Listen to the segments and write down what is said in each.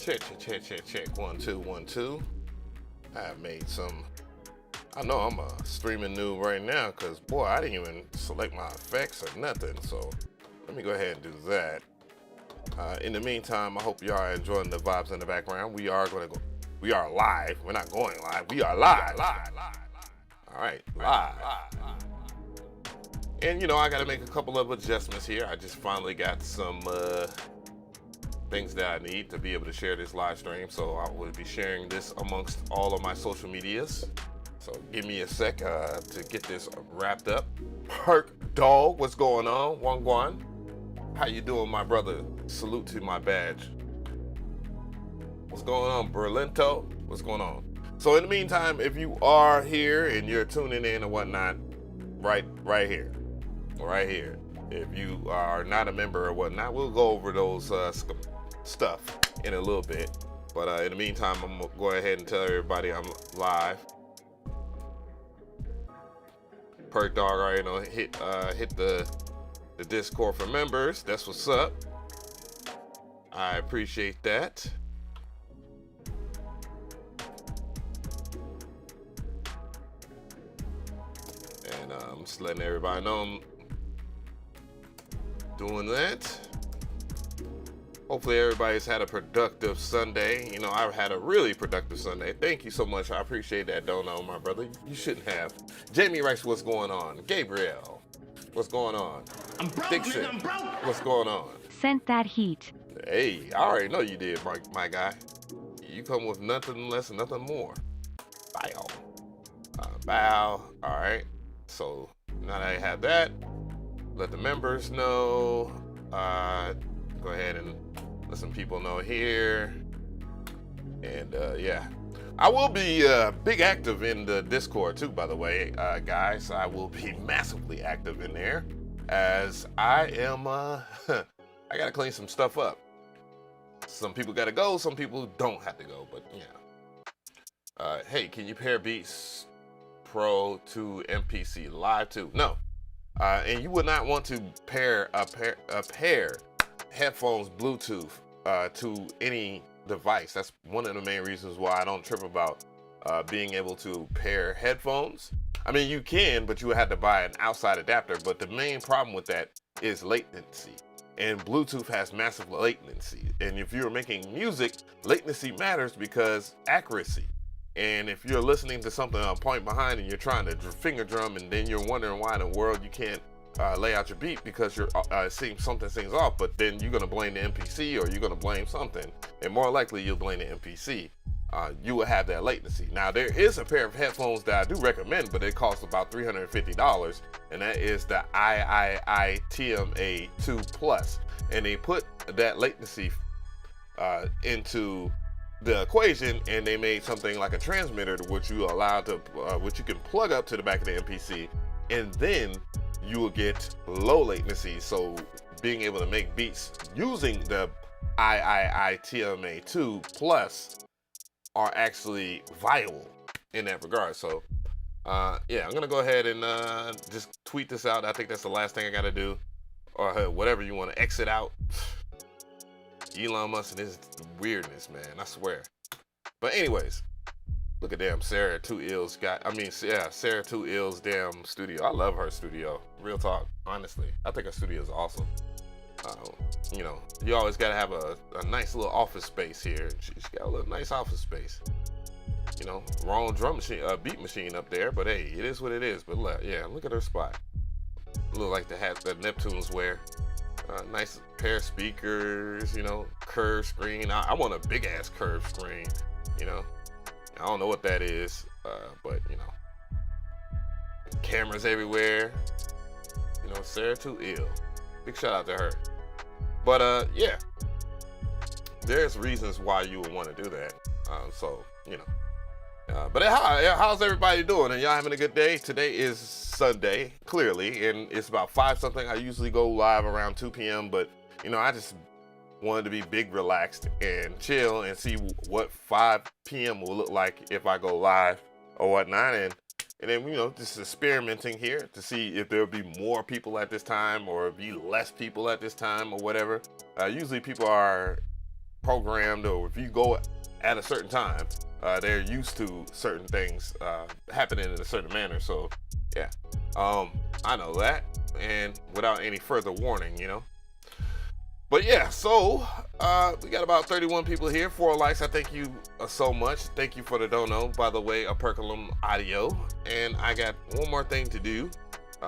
Check. 1 2 1 2. I have made some. I know I'm a streaming noob right now because boy, I didn't even select my effects or nothing. So let me go ahead and do that. In the meantime, I hope y'all are enjoying the vibes in the background. We are live. We're not going live. We are live. All right, live. And you know, I got to make a couple of adjustments here. I just finally got some things that I need to be able to share this live stream. So I will be sharing this amongst all of my social medias. So give me a sec to get this wrapped up. Perk Dog, what's going on? Wangwan, how you doing, my brother? Salute to my badge. What's going on, Berlento? What's going on? So in the meantime, if you are here and you're tuning in and whatnot, right here. If you are not a member or whatnot, we'll go over those stuff in a little bit. But in the meantime, I'm gonna go ahead and tell everybody I'm live. Perk Dog already know hit the Discord for members. That's what's up. I appreciate that. And I'm just letting everybody know I'm doing that. Hopefully everybody's had a productive Sunday. You know, I've had a really productive Sunday. Thank you so much. I appreciate that, Dono, my brother. You shouldn't have. Jamie writes, what's going on? Gabriel, what's going on? I'm broke, Dixon, nigga, I'm broke. what's going on? Sent that heat. Hey, I already know you did, my guy. You come with nothing less and nothing more. Bow. Bow. All right. So now that I have that, let the members know. Go ahead and let some people know here. And yeah, I will be big active in the Discord too, by the way, guys. I will be massively active in there as I am, I gotta clean some stuff up. Some people gotta go, some people don't have to go, but yeah. Hey, can you pair Beats Pro to MPC Live 2? No. And you would not want to pair headphones Bluetooth to any device. That's one of the main reasons why I don't trip about being able to pair headphones. I mean, you can, but you would have to buy an outside adapter. But the main problem with that is latency. And Bluetooth has massive latency. And if you're making music, latency matters because accuracy. And if you're listening to something a point behind and you're trying to finger drum and then you're wondering why in the world you can't lay out your beat because you're seeing something seems off, but then you're gonna blame the MPC or you're gonna blame something, and more likely you'll blame the MPC. You will have that latency. Now there is a pair of headphones that I do recommend, but it costs about $350, and that is the TMA2 Plus, and they put that latency into the equation, and they made something like a transmitter which you allow to which you can plug up to the back of the MPC, and then you will get low latency. So being able to make beats using the TMA2 Plus are actually viable in that regard. So yeah, I'm gonna go ahead and just tweet this out. I think that's the last thing I gotta do, or whatever you want to exit out. Elon Musk and his weirdness, man, I swear. But anyways, look at damn Sarah 2 Ill's Sarah 2 Ill's damn studio. I love her studio, real talk, honestly. I think her studio is awesome. You know, you always gotta have a nice little office space here. She's got a little nice office space. You know, wrong drum machine, beat machine up there, but hey, it is what it is. But yeah, look at her spot. Look like the hat that Neptunes wear. Nice pair of speakers, you know, curved screen. I want a big ass curved screen, you know. I don't know what that is, but you know, cameras everywhere. You know, Sarah 2 Ill. Big shout out to her. But yeah, there's reasons why you would want to do that. So you know. But how's everybody doing? And y'all having a good day? Today is Sunday, clearly, and it's about 5 something. I usually go live around 2 p.m., but you know, I just wanted to be big, relaxed, and chill and see what 5 p.m. will look like if I go live or whatnot. And then, you know, just experimenting here to see if there'll be more people at this time or be less people at this time or whatever. Usually people are programmed, or if you go at a certain time, they're used to certain things happening in a certain manner. So yeah, I know that, and without any further warning, you know. But yeah, so we got about 31 people here, 4 likes. I thank you so much. Thank you for the dono, by the way, Aperculum Audio. And I got one more thing to do.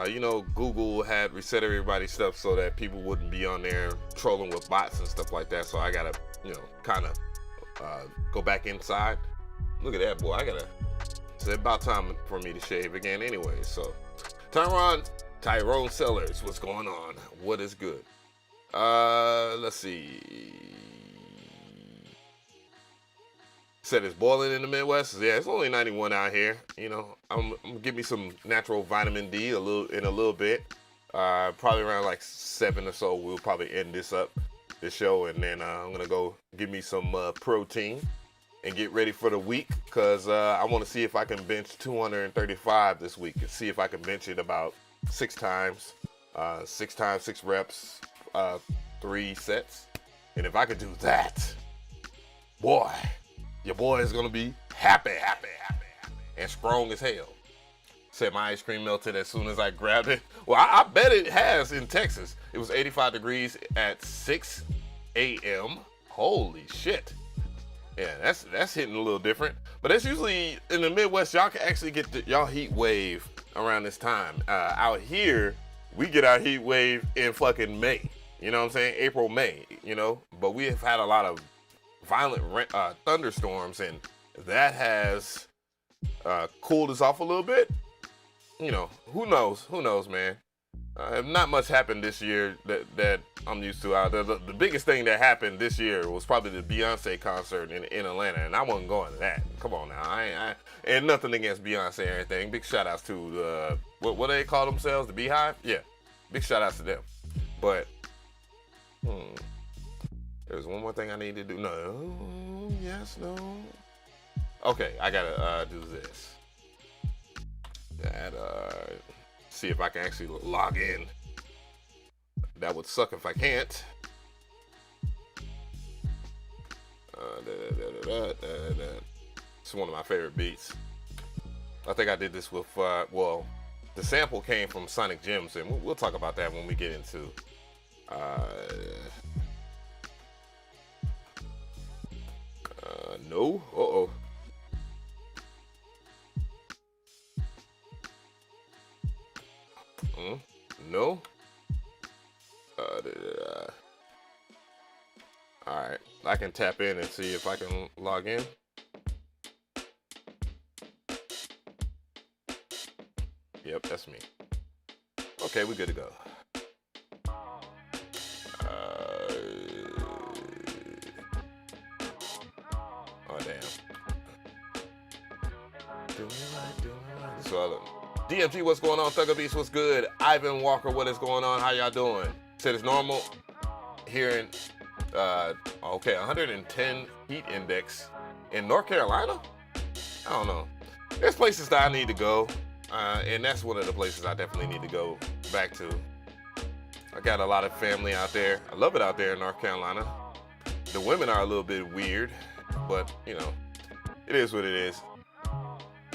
You know, Google had reset everybody's stuff so that people wouldn't be on there trolling with bots and stuff like that. So I gotta, you know, kind of go back inside. Look at that, boy. It's about time for me to shave again anyway. So Tyrone Sellers, what's going on? What is good? Let's see. Said it's boiling in the Midwest. Yeah, it's only 91 out here. You know, I'm gonna give me some natural vitamin D in a little bit. Probably around like 7 or so. We'll probably end this show, and then I'm gonna go give me some protein and get ready for the week, because I want to see if I can bench 235 this week, and see if I can bench it about 6 times, 6 reps, 3 sets. And if I could do that, boy, your boy is gonna be happy, and strong as hell. Said my ice cream melted as soon as I grabbed it. Well, I bet it has in Texas. It was 85 degrees at 6 a.m. Holy shit. Yeah, that's hitting a little different. But that's usually in the Midwest. Y'all can actually get y'all heat wave around this time. Out here, we get our heat wave in fucking May. You know what I'm saying? April, May, you know? But we have had a lot of violent thunderstorms, and that has cooled us off a little bit. You know, who knows, man? Not much happened this year that I'm used to. The biggest thing that happened this year was probably the Beyonce concert in Atlanta, and I wasn't going to that. Come on now, and nothing against Beyonce or anything. Big shout outs to what do they call themselves? The Beehive? Yeah, big shout outs to them. But there's one more thing I need to do. No, yes, no. Okay, I gotta do this. See if I can actually log in. That would suck if I can't. It's one of my favorite beats. I think I did this with, well, the sample came from Sonic Gems, and we'll talk about that when we get into no. Uh-oh. No. Alright, I can tap in and see if I can log in. Yep, that's me. Okay, we're good to go. Oh, damn. So, DMG, what's going on? Thugger Beast, what's good? Ivan Walker, what is going on? How y'all doing? Said it's normal here in, okay, 110 heat index in North Carolina? I don't know. There's places that I need to go, and that's one of the places I definitely need to go back to. I got a lot of family out there. I love it out there in North Carolina. The women are a little bit weird, but, you know, it is what it is.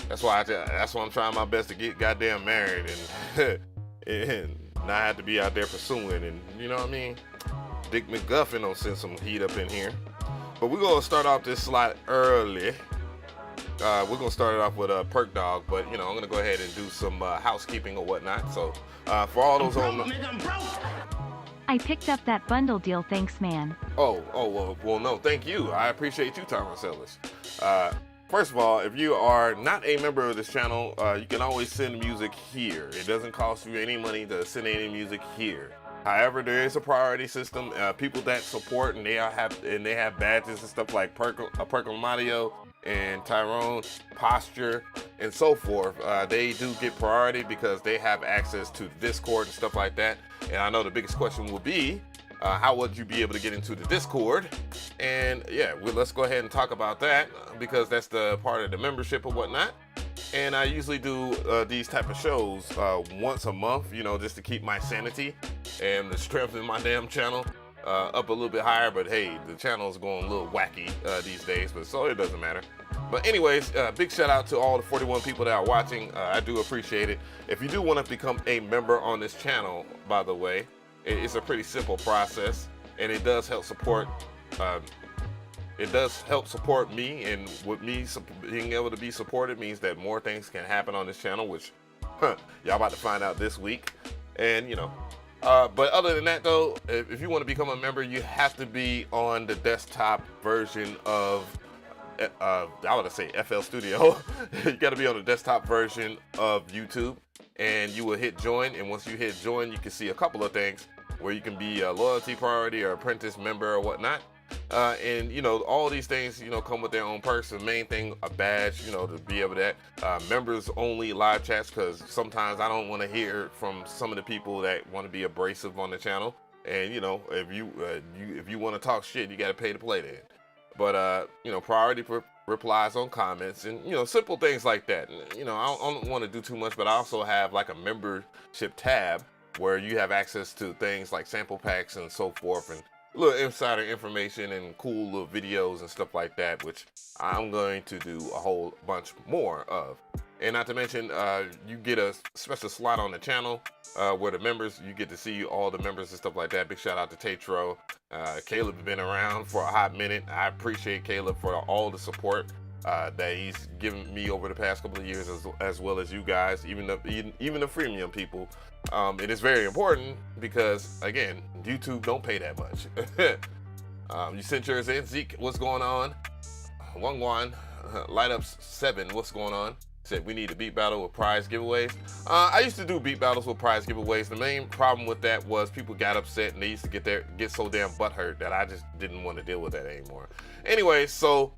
That's why I'm trying my best to get goddamn married and not have to be out there pursuing, and you know what I mean? Dick McGuffin don't send some heat up in here. But we're gonna start off this slot early. We're gonna start it off with a perk dog, but you know, I'm gonna go ahead and do some housekeeping or whatnot. So for all those I picked up that bundle deal, thanks man. Well no, thank you. I appreciate you, Thomas Sellers. First of all, if you are not a member of this channel, you can always send music here. It doesn't cost you any money to send any music here. However, there is a priority system. People that support and they have badges and stuff like Perkle Audio and Tyrone, Posture, and so forth. They do get priority because they have access to Discord and stuff like that. And I know the biggest question will be, how would you be able to get into the Discord? And yeah, let's go ahead and talk about that, because that's the part of the membership or whatnot. And I usually do these type of shows once a month, you know, just to keep my sanity and the strength in my damn channel. up a little bit higher, but hey, the channel is going a little wacky these days, but so it doesn't matter. But anyways, big shout out to all the 41 people that are watching. I do appreciate it. If you do want to become a member on this channel, by the way, it's a pretty simple process, and it does help support me, and with me being able to be supported means that more things can happen on this channel, which y'all about to find out this week. And you know, but other than that though, if you want to become a member, you have to be on the desktop version of I want to say FL Studio. You got to be on the desktop version of YouTube, and you will hit join. And once you hit join, you can see a couple of things where you can be a loyalty, priority, or apprentice member or whatnot. And you know, all these things, you know, come with their own perks. The main thing, a badge, you know, to be able to members only live chats, because sometimes I don't want to hear from some of the people that want to be abrasive on the channel. And you know, if you want to talk shit, you got to pay to play that. But you know, priority replies on comments, and you know, simple things like that. You know, I don't want to do too much, but I also have like a membership tab where you have access to things like sample packs and so forth, and little insider information and cool little videos and stuff like that, which I'm going to do a whole bunch more of. And not to mention, you get a special slot on the channel where the members, you get to see all the members and stuff like that. Big shout out to Tatro. Caleb's been around for a hot minute. I appreciate Caleb for all the support that he's given me over the past couple of years, as well as you guys, even the freemium people. It is very important because, again, YouTube don't pay that much. You sent yours in. Zeke, what's going on? Wangwan, Light Up 7, what's going on? Said we need a beat battle with prize giveaways. I used to do beat battles with prize giveaways. The main problem with that was people got upset and they used to get so damn butthurt that I just didn't want to deal with that anymore. Anyway, so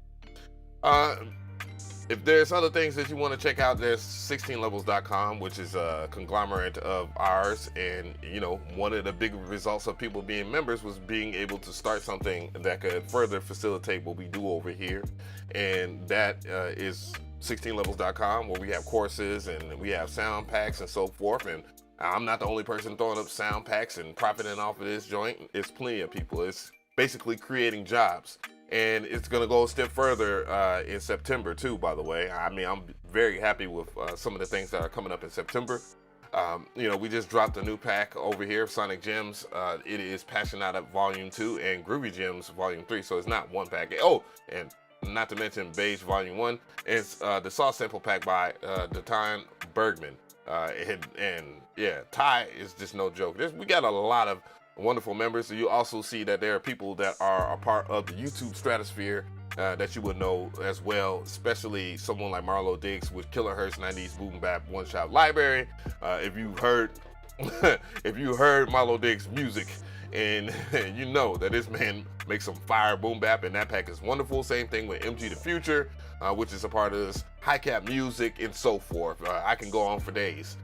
if there's other things that you want to check out, there's 16levels.com, which is a conglomerate of ours. And, you know, one of the big results of people being members was being able to start something that could further facilitate what we do over here. And that is 16levels.com, where we have courses and we have sound packs and so forth. And I'm not the only person throwing up sound packs and profiting off of this joint. It's plenty of people. It's basically creating jobs. And it's going to go a step further in September, too, by the way. I mean, I'm very happy with some of the things that are coming up in September. You know, we just dropped a new pack over here, Sonic Gems. It is Passionata Volume 2 and Groovy Gems Volume 3. So it's not one pack. Oh, and not to mention Beige Volume 1. It's the Sauce Sample Pack by Detan Bergman. And yeah, Ty is just no joke. We got a lot of wonderful members. So you also see that there are people that are a part of the YouTube stratosphere that you would know as well, especially someone like Marlo Diggs with Killer Hertz 90s Boom Bap One Shot Library. If you heard Marlo Diggs' music, and you know that this man makes some fire boom bap, and that pack is wonderful. Same thing with MG the Future, which is a part of this high cap music and so forth. I can go on for days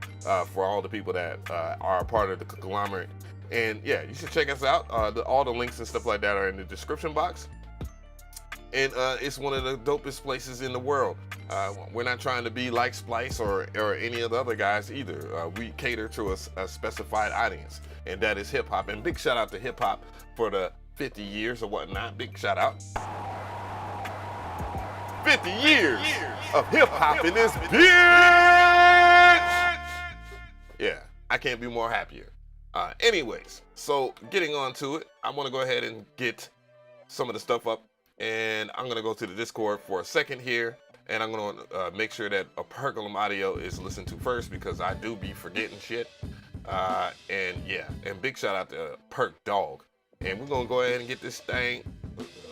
for all the people that are a part of the conglomerate. And yeah, you should check us out. All the links and stuff like that are in the description box. And it's one of the dopest places in the world. We're not trying to be like Splice or any of the other guys either. We cater to a specified audience, and that is hip hop. And big shout out to hip hop for the 50 years or whatnot. Big shout out. 50 years of hip hop in this bitch. Yeah, I can't be more happier. Anyways, so getting on to it, I want to go ahead and get some of the stuff up, and I'm going to go to the Discord for a second here, and I'm going to make sure that a Percolum audio is listened to first, because I do be forgetting shit. And yeah, and big shout out to Perk Dog. And we're going to go ahead and get this thing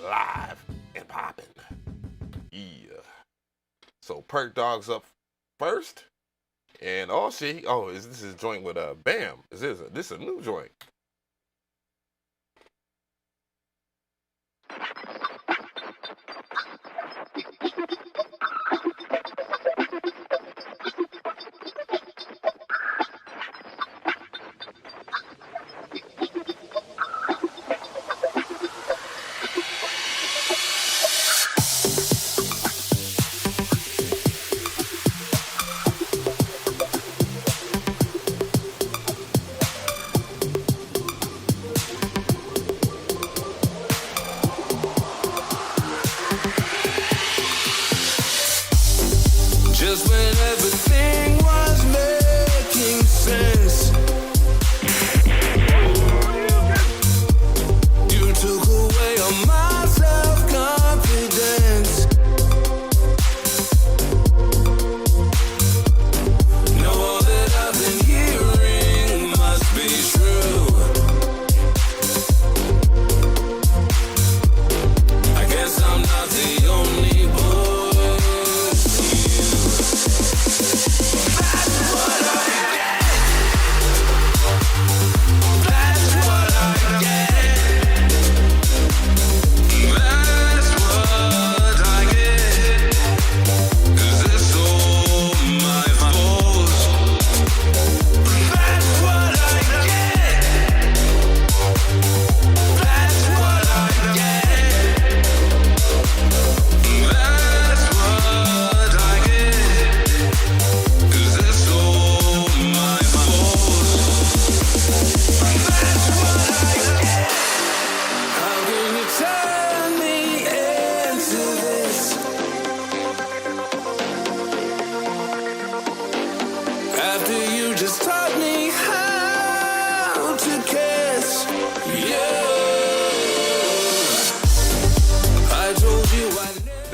live and popping. Yeah. So Perk Dog's up first. And this is a joint with Bam. This is a new joint.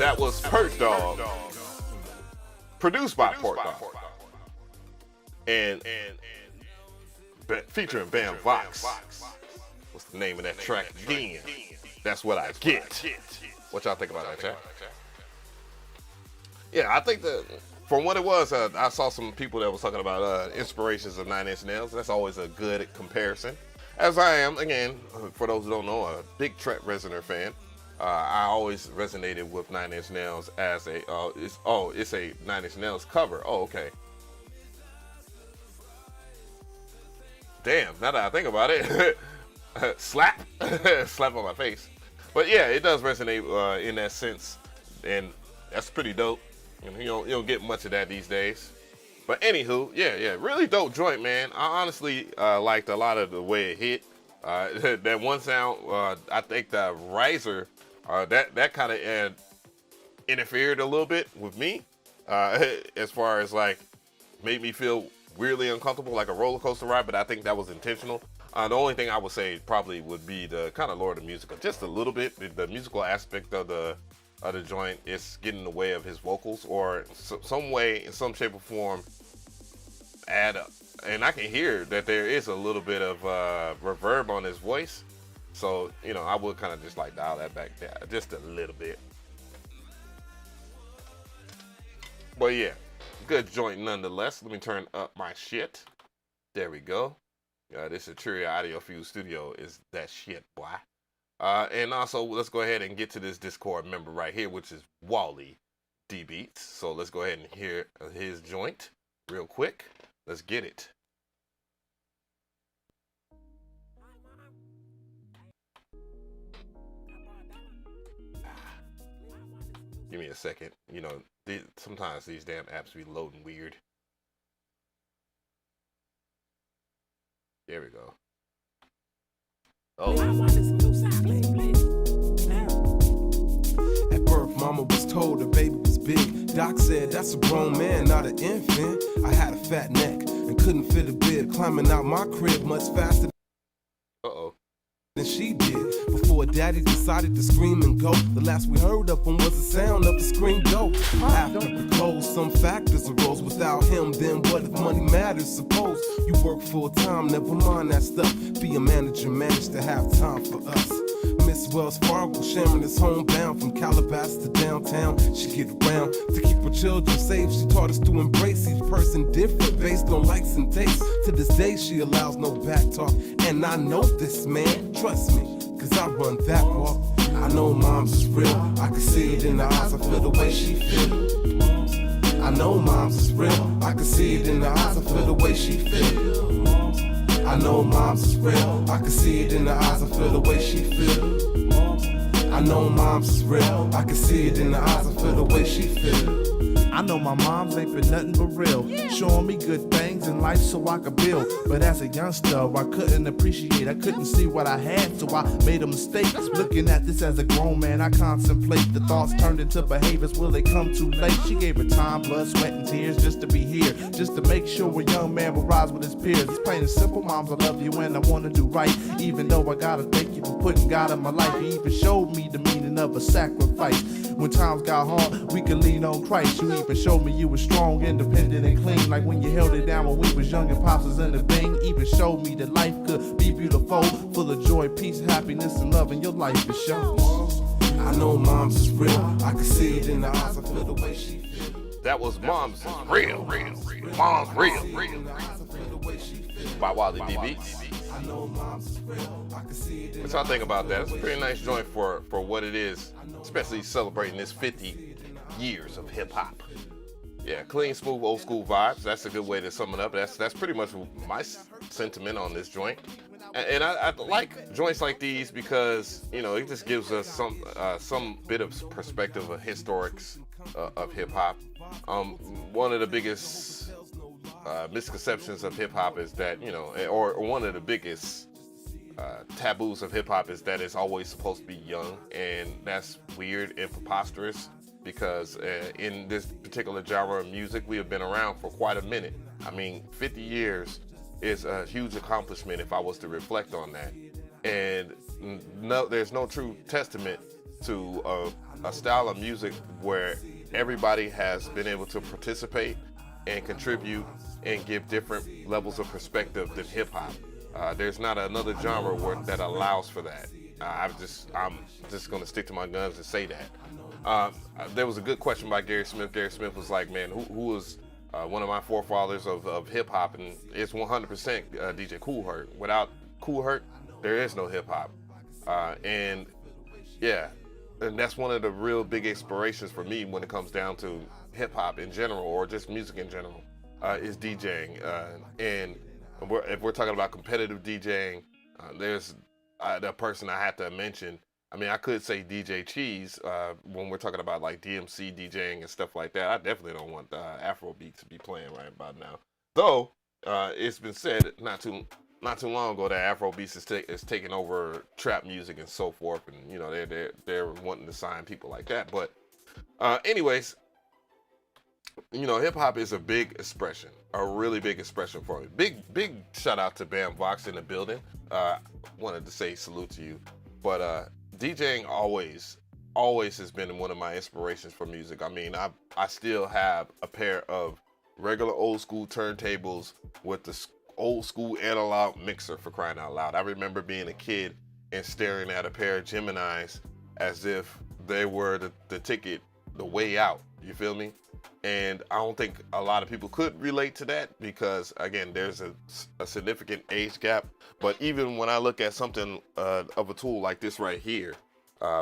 That was Perk Dog, produced by Pork Dog, and featuring Bam Vox. What's the name of that track again? That's What I Get. What y'all think about that, chat? Yeah, I think that from what it was, I saw some people that was talking about inspirations of Nine Inch Nails. That's always a good comparison. As I am, again, for those who don't know, a big Trap Reznor fan. I always resonated with Nine Inch Nails as a, it's a Nine Inch Nails cover. Oh, okay. Damn, now that I think about it, slap on my face. But yeah, it does resonate in that sense, and that's pretty dope. You don't get much of that these days. But anywho, yeah, really dope joint, man. I honestly liked a lot of the way it hit. That one sound, I think the riser, that kind of interfered a little bit with me, as far as like made me feel weirdly uncomfortable, like a roller coaster ride. But I think that was intentional. The only thing I would say probably would be the kind of lower the music just a little bit. The musical aspect of the joint is getting in the way of his vocals, or some way, in some shape or form, add up. And I can hear that there is a little bit of reverb on his voice. So, I would kind of just like dial that back down just a little bit. But yeah, good joint nonetheless. Let me turn up my shit. There we go. This Arturia Audio Fuse Studio is that shit, boy. And also, let's go ahead and get to this Discord member right here, which is Wally D Beats. So let's go ahead and hear his joint real quick. Let's get it. Give me a second. Sometimes these damn apps be loading weird. There we go. Oh. At birth, mama was told the baby was big. Doc said that's a grown man, not an infant. I had a fat neck and couldn't fit a bib. Climbing out my crib much faster than she did. Before daddy decided to scream and go, the last we heard of him was the sound of the scream go. After the close, some factors arose. Without him, then what if money matters? Suppose you work full time, never mind that stuff. Be a manager, manage to have time for us. Miss Wells Fargo, Sharon is homebound from Calabasas to downtown. She get around to keep her children safe. She taught us to embrace each person different based on likes and tastes. To this day, she allows no back talk. And I know this, man, trust me, cause I run that walk. I know moms is real, I can see it in her eyes, I feel the way she feel. I know moms is real, I can see it in her eyes, I feel the way she feel. I know moms is real, I can see it in her eyes, I feel the way she feel. I know moms is real, I can see it in her eyes, I feel the way she feel. I know my moms ain't been nothing but real, showing me good things in life so I could build. But as a youngster, I couldn't appreciate, I couldn't see what I had, so I made a mistake. Looking at this as a grown man, I contemplate. The thoughts turned into behaviors, will they come too late? She gave her time, blood, sweat, and tears just to be here, just to make sure a young man will rise with his peers. It's plain and simple, moms, I love you and I want to do right. Even though I gotta thank you for putting God in my life. You even showed me the meaning of a sacrifice. When times got hard, we could lean on Christ. You even showed me you were strong, independent, and clean. Like when you held it down when we was young and pops was in the bang. Even showed me that life could be beautiful, full of joy, peace, happiness, and love, and your life is shown. I know moms is real, I can see it in the eyes, I feel the way she feels. That was Moms is Real. Mom's Real. By Wally D Beats. What y'all think about that? It's a pretty nice joint for what it is, especially celebrating this 50 years of hip hop. Yeah, clean, smooth, old school vibes. That's a good way to sum it up. That's pretty much my sentiment on this joint. And I like joints like these because it just gives us some bit of perspective of historics of hip hop. One of the biggest misconceptions of hip hop is that or one of the biggest taboos of hip hop is that it's always supposed to be young, and that's weird and preposterous. Because in this particular genre of music, we have been around for quite a minute. I mean, 50 years is a huge accomplishment if I was to reflect on that. And no, there's no true testament to a style of music where everybody has been able to participate and contribute and give different levels of perspective than hip hop. There's not another genre that allows for that. I'm just gonna stick to my guns and say that. There was a good question by Gary Smith. Gary Smith was like, man, who was one of my forefathers of hip hop? And it's 100% DJ Kool Herc. Without Kool Herc, there is no hip hop. And yeah, and that's one of the real big inspirations for me when it comes down to hip hop in general, or just music in general, is DJing. And if we're talking about competitive DJing, there's the person I have to mention. I mean, I could say DJ Cheese when we're talking about like DMC DJing and stuff like that. I definitely don't want Afrobeat to be playing right about now. Though it's been said not too long ago that Afrobeat is taking over trap music and so forth, and you know they're wanting to sign people like that. But anyways, you know, hip hop is a big expression, a really big expression for me. Big shout out to Bam Vox in the building. Wanted to say salute to you, but DJing always has been one of my inspirations for music. I mean, I still have a pair of regular old school turntables with the old school analog mixer, for crying out loud. I remember being a kid and staring at a pair of Geminis as if they were the ticket, the way out. You feel me? And I don't think a lot of people could relate to that because, again, there's a significant age gap. But even when I look at something of a tool like this right here,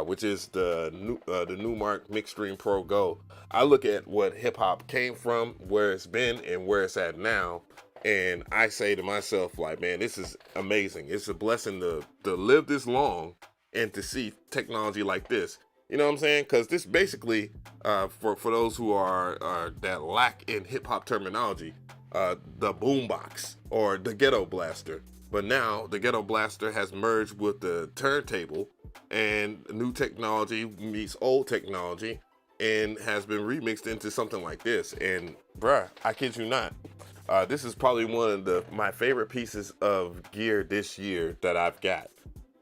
which is the Numark Mixstream Pro Go, I look at what hip hop came from, where it's been, and where it's at now. And I say to myself, like, man, this is amazing. It's a blessing to live this long and to see technology like this. You know what I'm saying? Because this basically, for those who are that lack in hip hop terminology, the boombox or the ghetto blaster. But now the ghetto blaster has merged with the turntable, and new technology meets old technology, and has been remixed into something like this. And bruh, I kid you not, this is probably one of my favorite pieces of gear this year that I've got.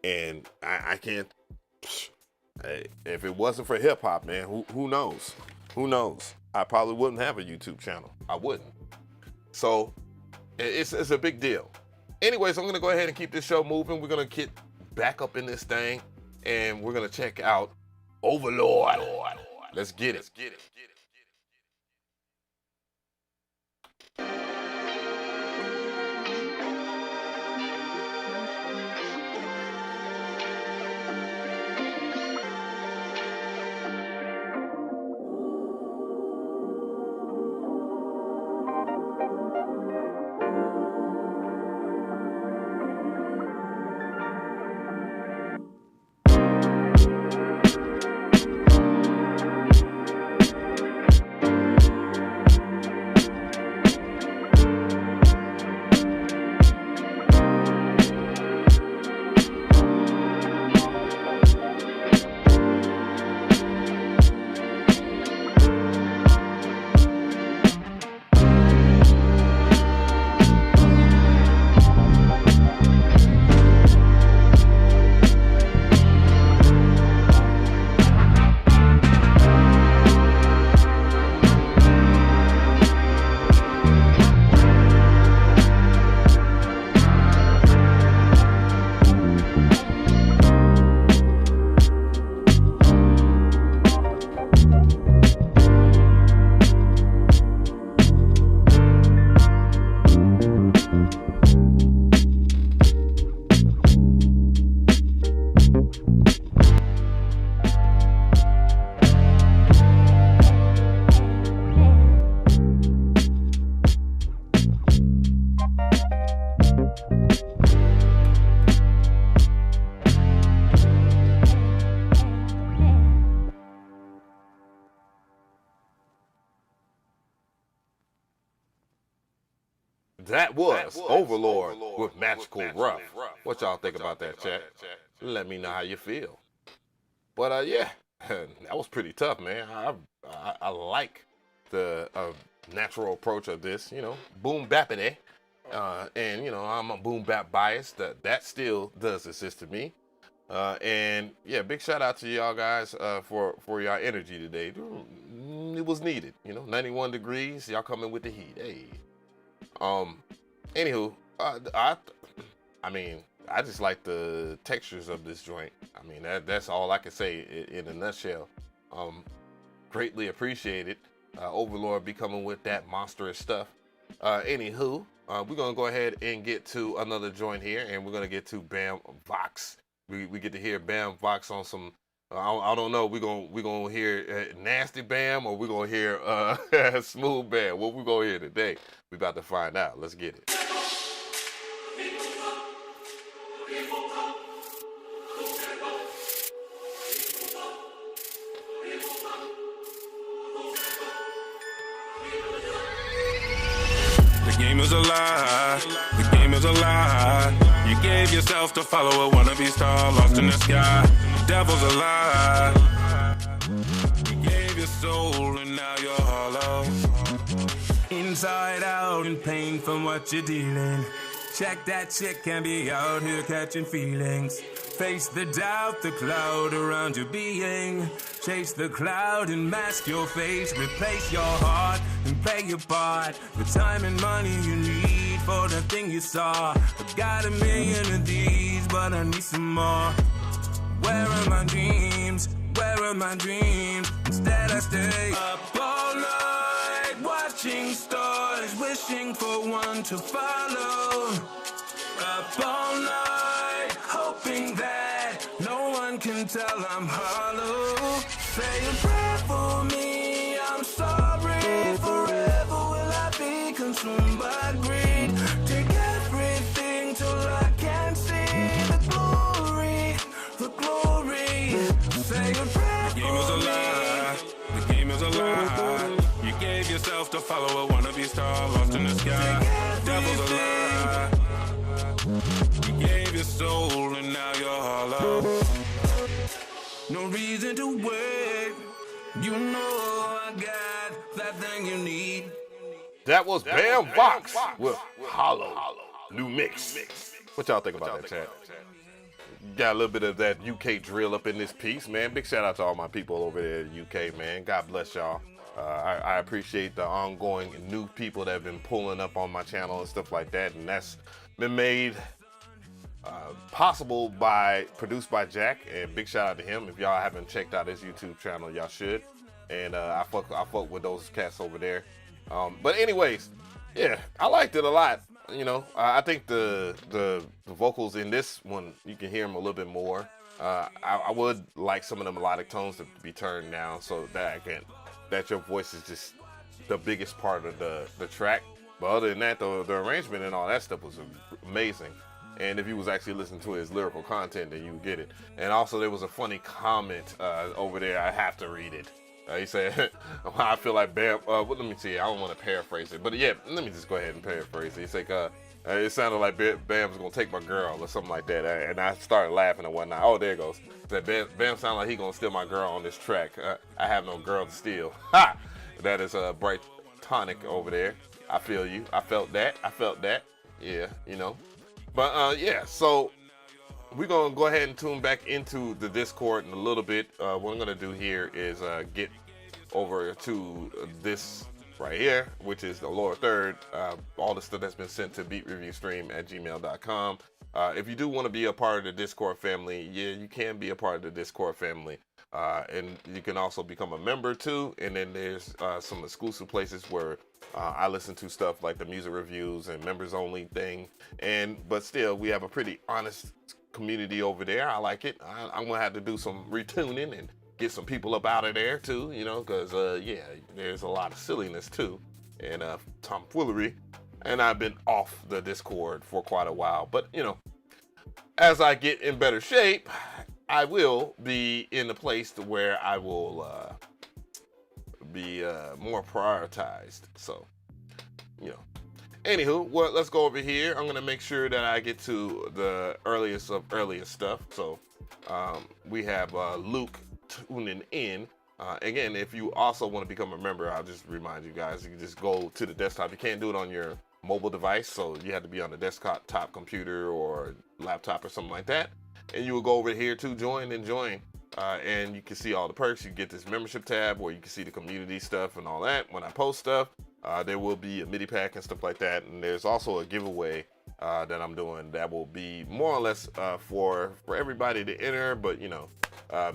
And I can't. If it wasn't for hip hop, man, who knows? Who knows? I probably wouldn't have a YouTube channel. I wouldn't. So it's a big deal. Anyways, I'm gonna go ahead and keep this show moving. We're gonna get back up in this thing, and we're gonna check out Overlord. Let's get it. That was Overlord with Magical Rough. What y'all think about that, chat? Let me know how you feel. But yeah, that was pretty tough, man. I like the natural approach of this, you know, boom bappity. And you know, I'm a boom bap bias. That still does exist to me. And yeah, big shout out to y'all guys for y'all energy today. It was needed, you know. 91 degrees, y'all coming with the heat. Hey. Anywho, I mean, I just like the textures of this joint. I mean, that's all I can say in a nutshell. Greatly appreciated. Overlord be coming with that monstrous stuff. Anywho, we're gonna go ahead and get to another joint here, and we're gonna get to Bam Vox. We get to hear Bam Vox on some. I don't know. We're gonna hear nasty Bam, or we're gonna hear smooth Bam. What we gonna hear today? We about to find out. Let's get it. The game is a lie, the game is a lie. You gave yourself to follow a wannabe star lost in the sky. The devil's a lie. You gave your soul and now you're hollow. Inside out in pain from what you're dealing. Check that chick can be out here catching feelings. Face the doubt, the cloud around your being. Chase the cloud and mask your face. Replace your heart and play your part. The time and money you need for the thing you saw. I've got a million of these, but I need some more. Where are my dreams? Where are my dreams? Instead I stay up all night, watching stars, wishing for one to follow. Up all night, hoping that no one can tell I'm hollow. Say a prayer for me, I'm sorry. Forever will I be consumed by greed. Take everything till I can't see the glory, the glory. Say a prayer for me. The game is a lie, the game is a lie. You gave yourself to follow a wannabe star lost in the sky. The devil's a lie. You gave your soul and now you're hollow. No reason to wait. You know I got that thing you need. That was Bam Vox with Hollow. New mix. What y'all think about that, chat? Got a little bit of that UK drill up in this piece, man. Big shout out to all my people over there in the UK, man. God bless y'all. I appreciate the ongoing new people that have been pulling up on my channel and stuff like that, and that's been made possible produced by Jack, and big shout out to him. If y'all haven't checked out his YouTube channel, y'all should. And I fuck with those cats over there. But anyways, yeah, I liked it a lot. You know, I think the vocals in this one, you can hear them a little bit more. I would like some of the melodic tones to be turned down so that your voice is just the biggest part of the track. But other than that, the arrangement and all that stuff was amazing. And if you was actually listening to his lyrical content, then you would get it. And also, there was a funny comment over there. I have to read it. He said, I feel like Bam, well, let me see. I don't want to paraphrase it. But yeah, let me just go ahead and paraphrase it. He said, it sounded like Bam's going to take my girl or something like that. And I started laughing and whatnot. Oh, there it goes. That Bam sounded like he going to steal my girl on this track. I have no girl to steal. Ha! That is Bright Tonic over there. I feel you. I felt that. Yeah, you know. But yeah, so we're going to go ahead and tune back into the Discord in a little bit. What I'm going to do here is get over to this right here, which is the lower third. All the stuff that's been sent to beatreviewstream@gmail.com. If you do want to be a part of the Discord family, yeah, you can be a part of the Discord family. And you can also become a member too. And then there's some exclusive places where I listen to stuff like the music reviews and members only thing. But still, we have a pretty honest community over there. I like it. I'm gonna have to do some retuning and get some people up out of there too, you know, because yeah, there's a lot of silliness too and tomfoolery. And I've been off the Discord for quite a while, but you know, as I get in better shape, I will be in a place to where I will be more prioritized. So, you know. Anywho, well, let's go over here. I'm gonna make sure that I get to the earliest of earliest stuff. So, we have Luke tuning in. Again, if you also want to become a member, I'll just remind you guys, you can just go to the desktop. You can't do it on your mobile device, so you have to be on a desktop computer or laptop or something like that. and you will go over here to join, and you can see all the perks. You get this membership tab where you can see the community stuff and all that. When I post stuff, there will be a MIDI pack and stuff like that, and there's also a giveaway that I'm doing that will be more or less for everybody to enter, but you know,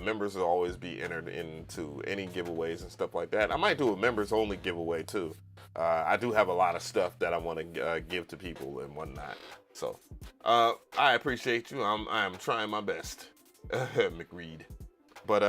members will always be entered into any giveaways and stuff like that. I might do a members only giveaway too. I do have a lot of stuff that I want to give to people and whatnot. So I appreciate you. I'm trying my best, Mcree. But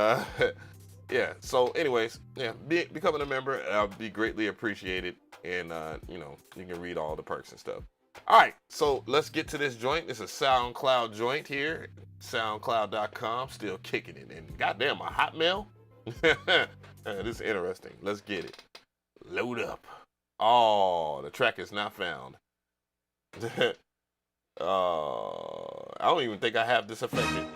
yeah. So anyways, yeah, becoming a member, I'll be greatly appreciated, and you know, you can read all the perks and stuff. All right, so let's get to this joint. It's a SoundCloud joint here, SoundCloud.com, still kicking it. And goddamn, a Hotmail. This is interesting. Let's get it. Load up. Oh, the track is not found. I don't even think I have this affected.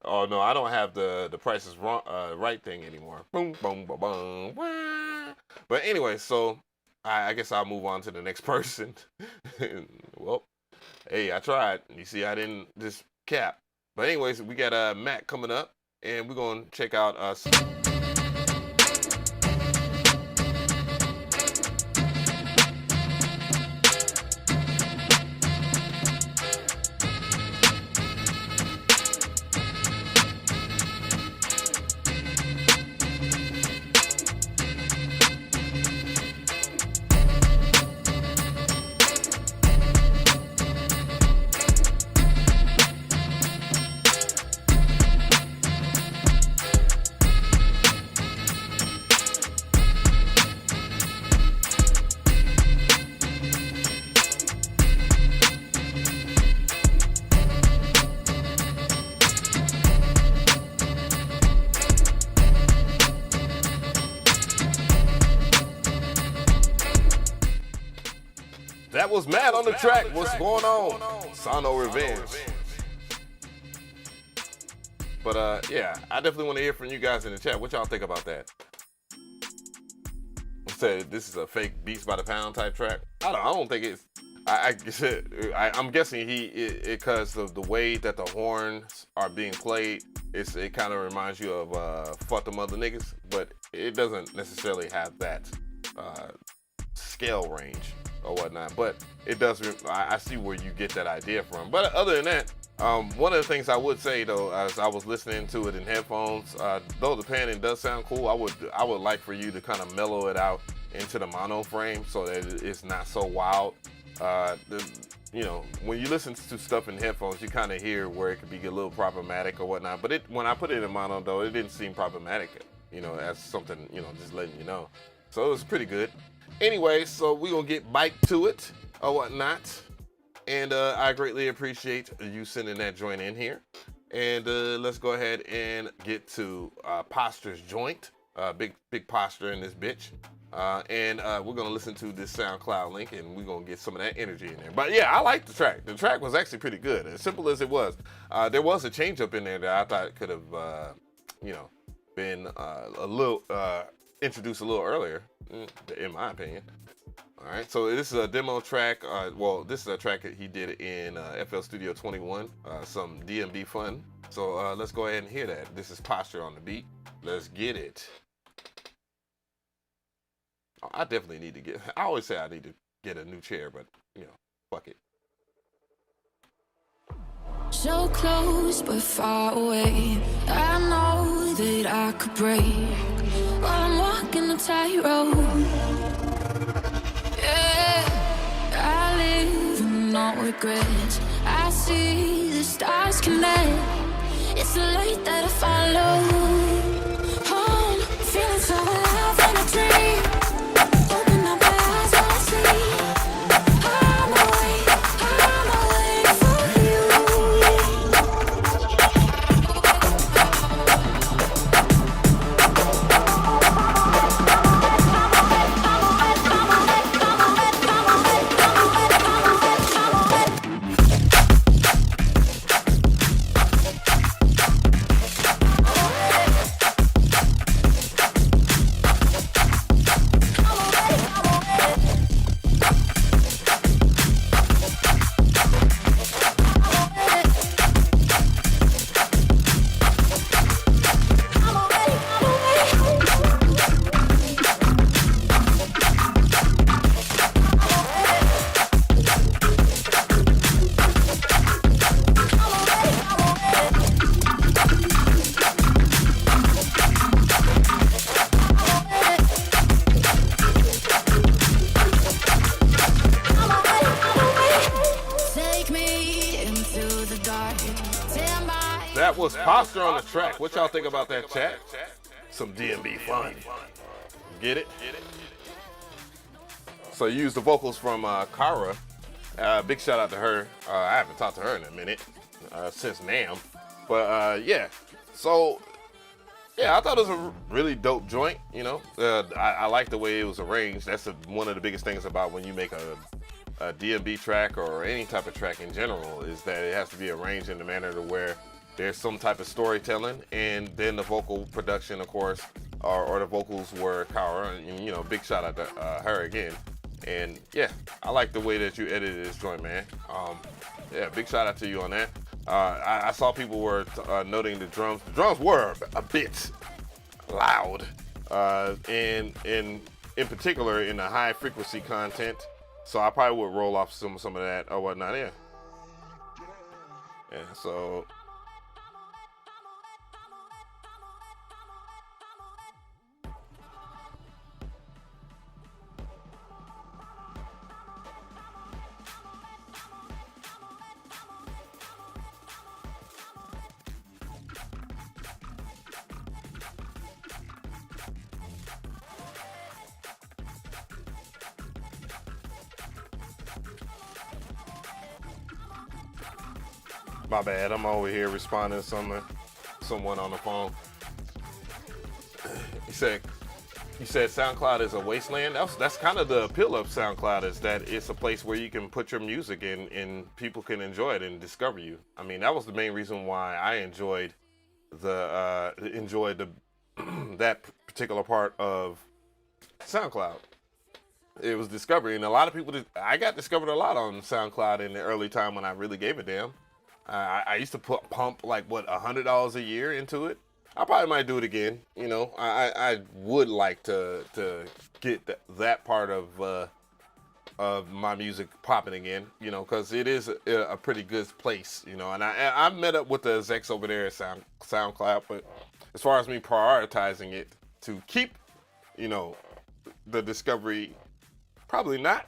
Oh no, I don't have the Price is Wrong, right thing anymore. Boom, boom, boom, boom. Wah. But anyway, so I guess I'll move on to the next person. Well, hey, I tried. You see, I didn't just cap. But anyways, we got Matt coming up, and we're gonna check out that was Matt on the track. What's going on? Sano Revenge. But yeah, I definitely want to hear from you guys in the chat. What y'all think about that? Said this is a fake Beats by the Pound type track. I don't think it's. I'm guessing because of the way that the horns are being played, it kind of reminds you of Fuck Them Other Niggas, but it doesn't necessarily have that scale range or whatnot. But it does. I see where you get that idea from. But other than that, one of the things I would say though, as I was listening to it in headphones, though the panning does sound cool, I would like for you to kind of mellow it out into the mono frame so that it's not so wild. You know, when you listen to stuff in headphones, you kind of hear where it could be a little problematic or whatnot. But when I put it in mono though, it didn't seem problematic. You know, as something, you know, just letting you know. So it was pretty good. Anyway, so we're gonna get biked to it or whatnot. And I greatly appreciate you sending that joint in here. And let's go ahead and get to Posture's joint. Big Posture in this bitch. And we're gonna listen to this SoundCloud link, and we're gonna get some of that energy in there. But yeah, I like the track. The track was actually pretty good, as simple as it was. There was a change up in there that I thought could have, you know, been a little introduced a little earlier, in my opinion. All right, so this is a demo track. Well, this is a track that he did in FL Studio 21, some DMB fun. So let's go ahead and hear that. This is Posture on the beat. Let's get it. I definitely need to get, I always say I need to get a new chair, but, you know, fuck it. So close but far away, I know that I could break while I'm walking the tightrope. Yeah, I live with no regrets. I see the stars connect. It's the light that I follow. Oh, feeling so alive in a dream. Open up my eyes, all I see. I'm awake for you. Posture on the track. What y'all think about that, chat? Some DMB fun. Get it? So you used the vocals from Kara. Big shout out to her. I haven't talked to her in a minute since NAMM. But yeah, so yeah, I thought it was a really dope joint. You know, I like the way it was arranged. That's one of the biggest things about when you make a DMB track or any type of track in general, is that it has to be arranged in a manner to where there's some type of storytelling, and then the vocal production, of course, or the vocals were Kara, and you know, big shout out to her again. And yeah, I like the way that you edited this joint, man. Yeah, big shout out to you on that. I saw people were noting the drums. The drums were a bit loud, and in particular in the high frequency content. So I probably would roll off some of that or whatnot. Yeah. Yeah. So. My bad, I'm over here responding to someone on the phone. He said SoundCloud is a wasteland. That's kind of the appeal of SoundCloud, is that it's a place where you can put your music in and people can enjoy it and discover you. I mean, that was the main reason why I enjoyed that particular part of SoundCloud. It was discovery, and a lot of people I got discovered a lot on SoundCloud in the early time when I really gave a damn. I used to pump like $100 a year into it. I probably might do it again. You know, I would like to get that part of my music popping again. You know, because it is a pretty good place. You know, and I met up with the execs over there at SoundCloud, but as far as me prioritizing it to keep, you know, the discovery, probably not.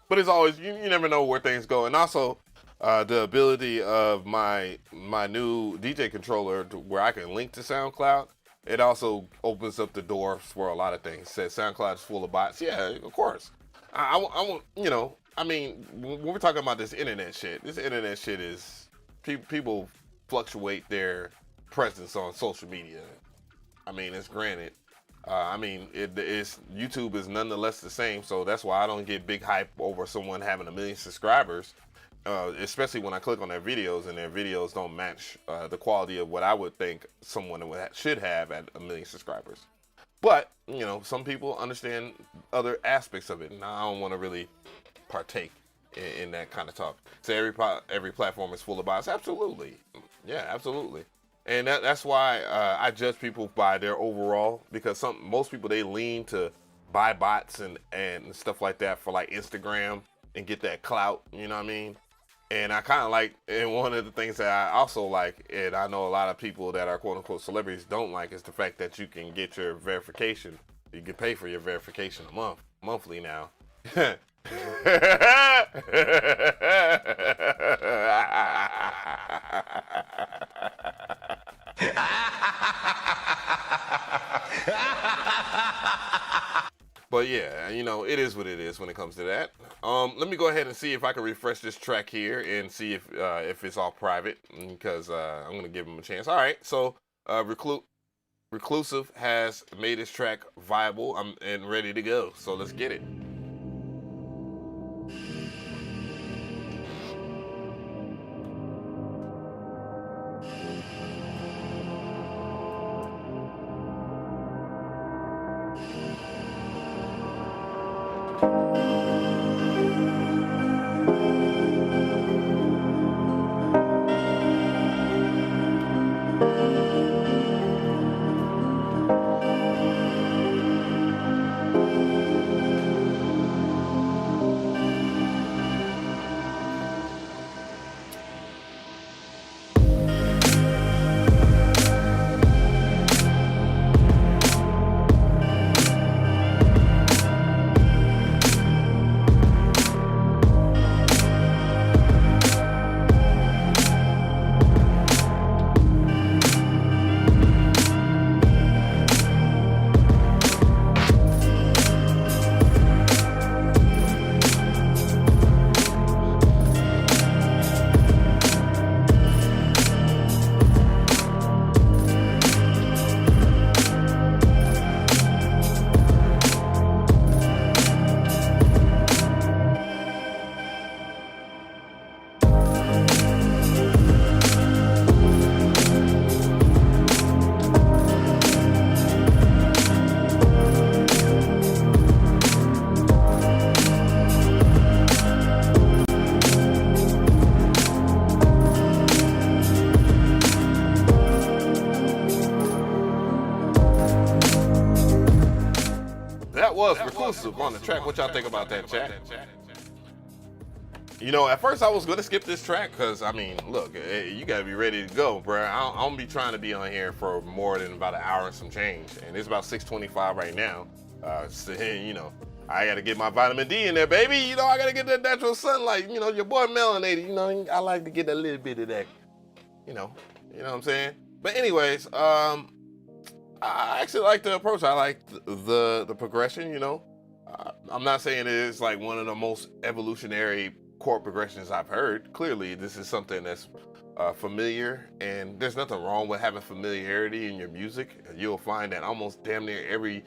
But it's always you never know where things go, and also. The ability of my new DJ controller where I can link to SoundCloud, it also opens up the door for a lot of things. It says SoundCloud is full of bots. Yeah, of course. I want, you know, I mean, when we're talking about this internet shit is, people fluctuate their presence on social media. I mean, it's granted. I mean, YouTube is nonetheless the same, so that's why I don't get big hype over someone having 1 million subscribers. Especially when I click on their videos and their videos don't match the quality of what I would think someone should have at 1 million subscribers. But, you know, some people understand other aspects of it, and I don't want to really partake in that kind of talk. So every platform is full of bots. Absolutely. Yeah, absolutely. And that's why I judge people by their overall, because most people, they lean to buy bots and stuff like that for like Instagram and get that clout, you know what I mean? And I kind of like, and one of the things that I also like, and I know a lot of people that are quote unquote celebrities don't like, is the fact that you can get your verification. You can pay for your verification monthly now. But yeah, you know, it is what it is when it comes to that. Let me go ahead and see if I can refresh this track here and see if it's all private, because I'm gonna give him a chance. All right, so Reclusive has made his track viable and ready to go. So let's get it. was reclusive on the track. What y'all think about that, chat? You know, at first I was gonna skip this track because I mean, look, you gotta be ready to go, bro. I don't be trying to be on here for more than about an hour and some change, and it's about 6:25 right now. So, you know, I gotta get my vitamin D in there, baby. You know, I gotta get that natural sunlight. You know, your boy melanated. You know, I like to get a little bit of that. You know what I'm saying? But anyways, I actually like the approach. I like the progression. You know, I'm not saying it's like one of the most evolutionary chord progressions I've heard. Clearly, this is something that's familiar, and there's nothing wrong with having familiarity in your music. You'll find that almost damn near every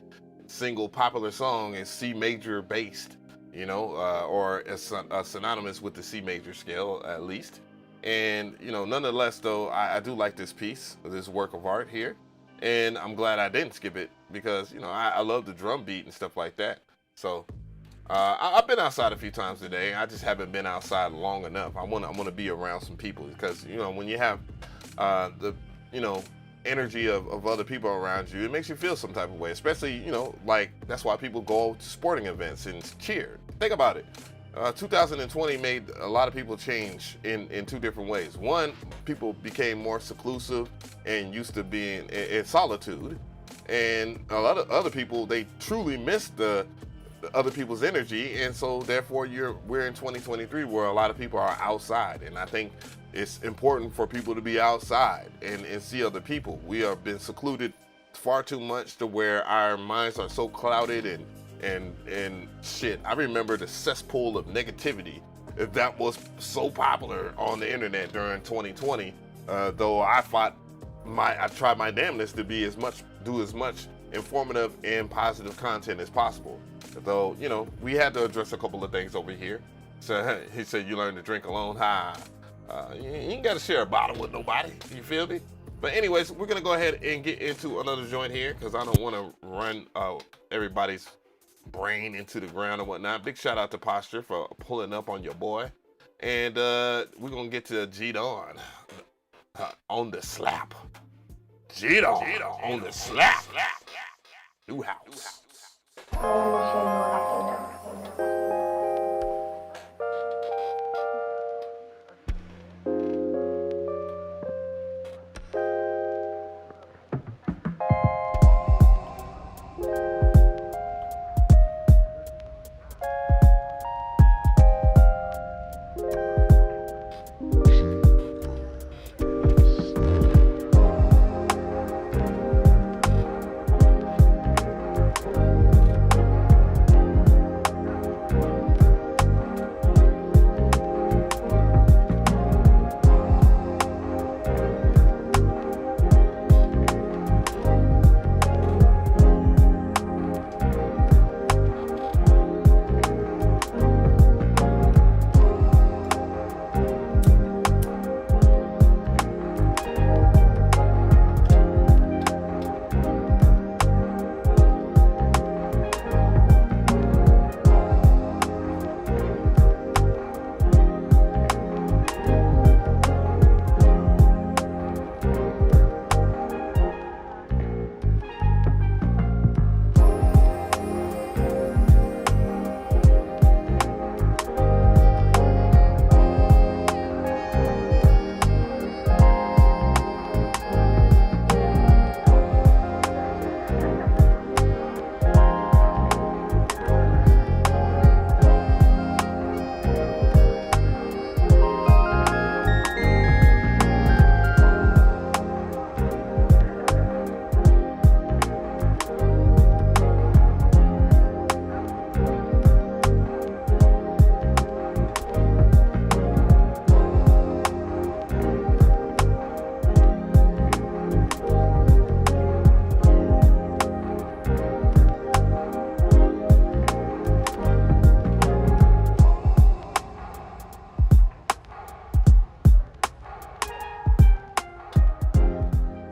single popular song is C major based, you know, or is synonymous with the C major scale at least. And, you know, nonetheless, though, I do like this piece, this work of art here, and I'm glad I didn't skip it because, you know, I love the drum beat and stuff like that. So I've been outside a few times today. I just haven't been outside long enough. I want to be around some people because, you know, when you have the, you know, energy of other people around you, it makes you feel some type of way, especially, you know, like that's why people go to sporting events and cheer. Think about it. 2020 made a lot of people change in two different ways. One, people became more seclusive and used to being in solitude, and a lot of other people, they truly missed the other people's energy, and so therefore we're in 2023 where a lot of people are outside, and I think it's important for people to be outside and see other people. We have been secluded far too much to where our minds are so clouded and shit. I remember the cesspool of negativity that was so popular on the internet during 2020. Though I tried my damnedest to do as much informative and positive content as possible. Though, you know, we had to address a couple of things over here. So he said, you learn to drink alone. You ain't got to share a bottle with nobody. You feel me? But anyways, we're going to go ahead and get into another joint here because I don't want to run everybody's brain into the ground and whatnot. Big shout out to Posture for pulling up on your boy. And we're going to get to G-Don on the slap. G-Don on the slap. New house.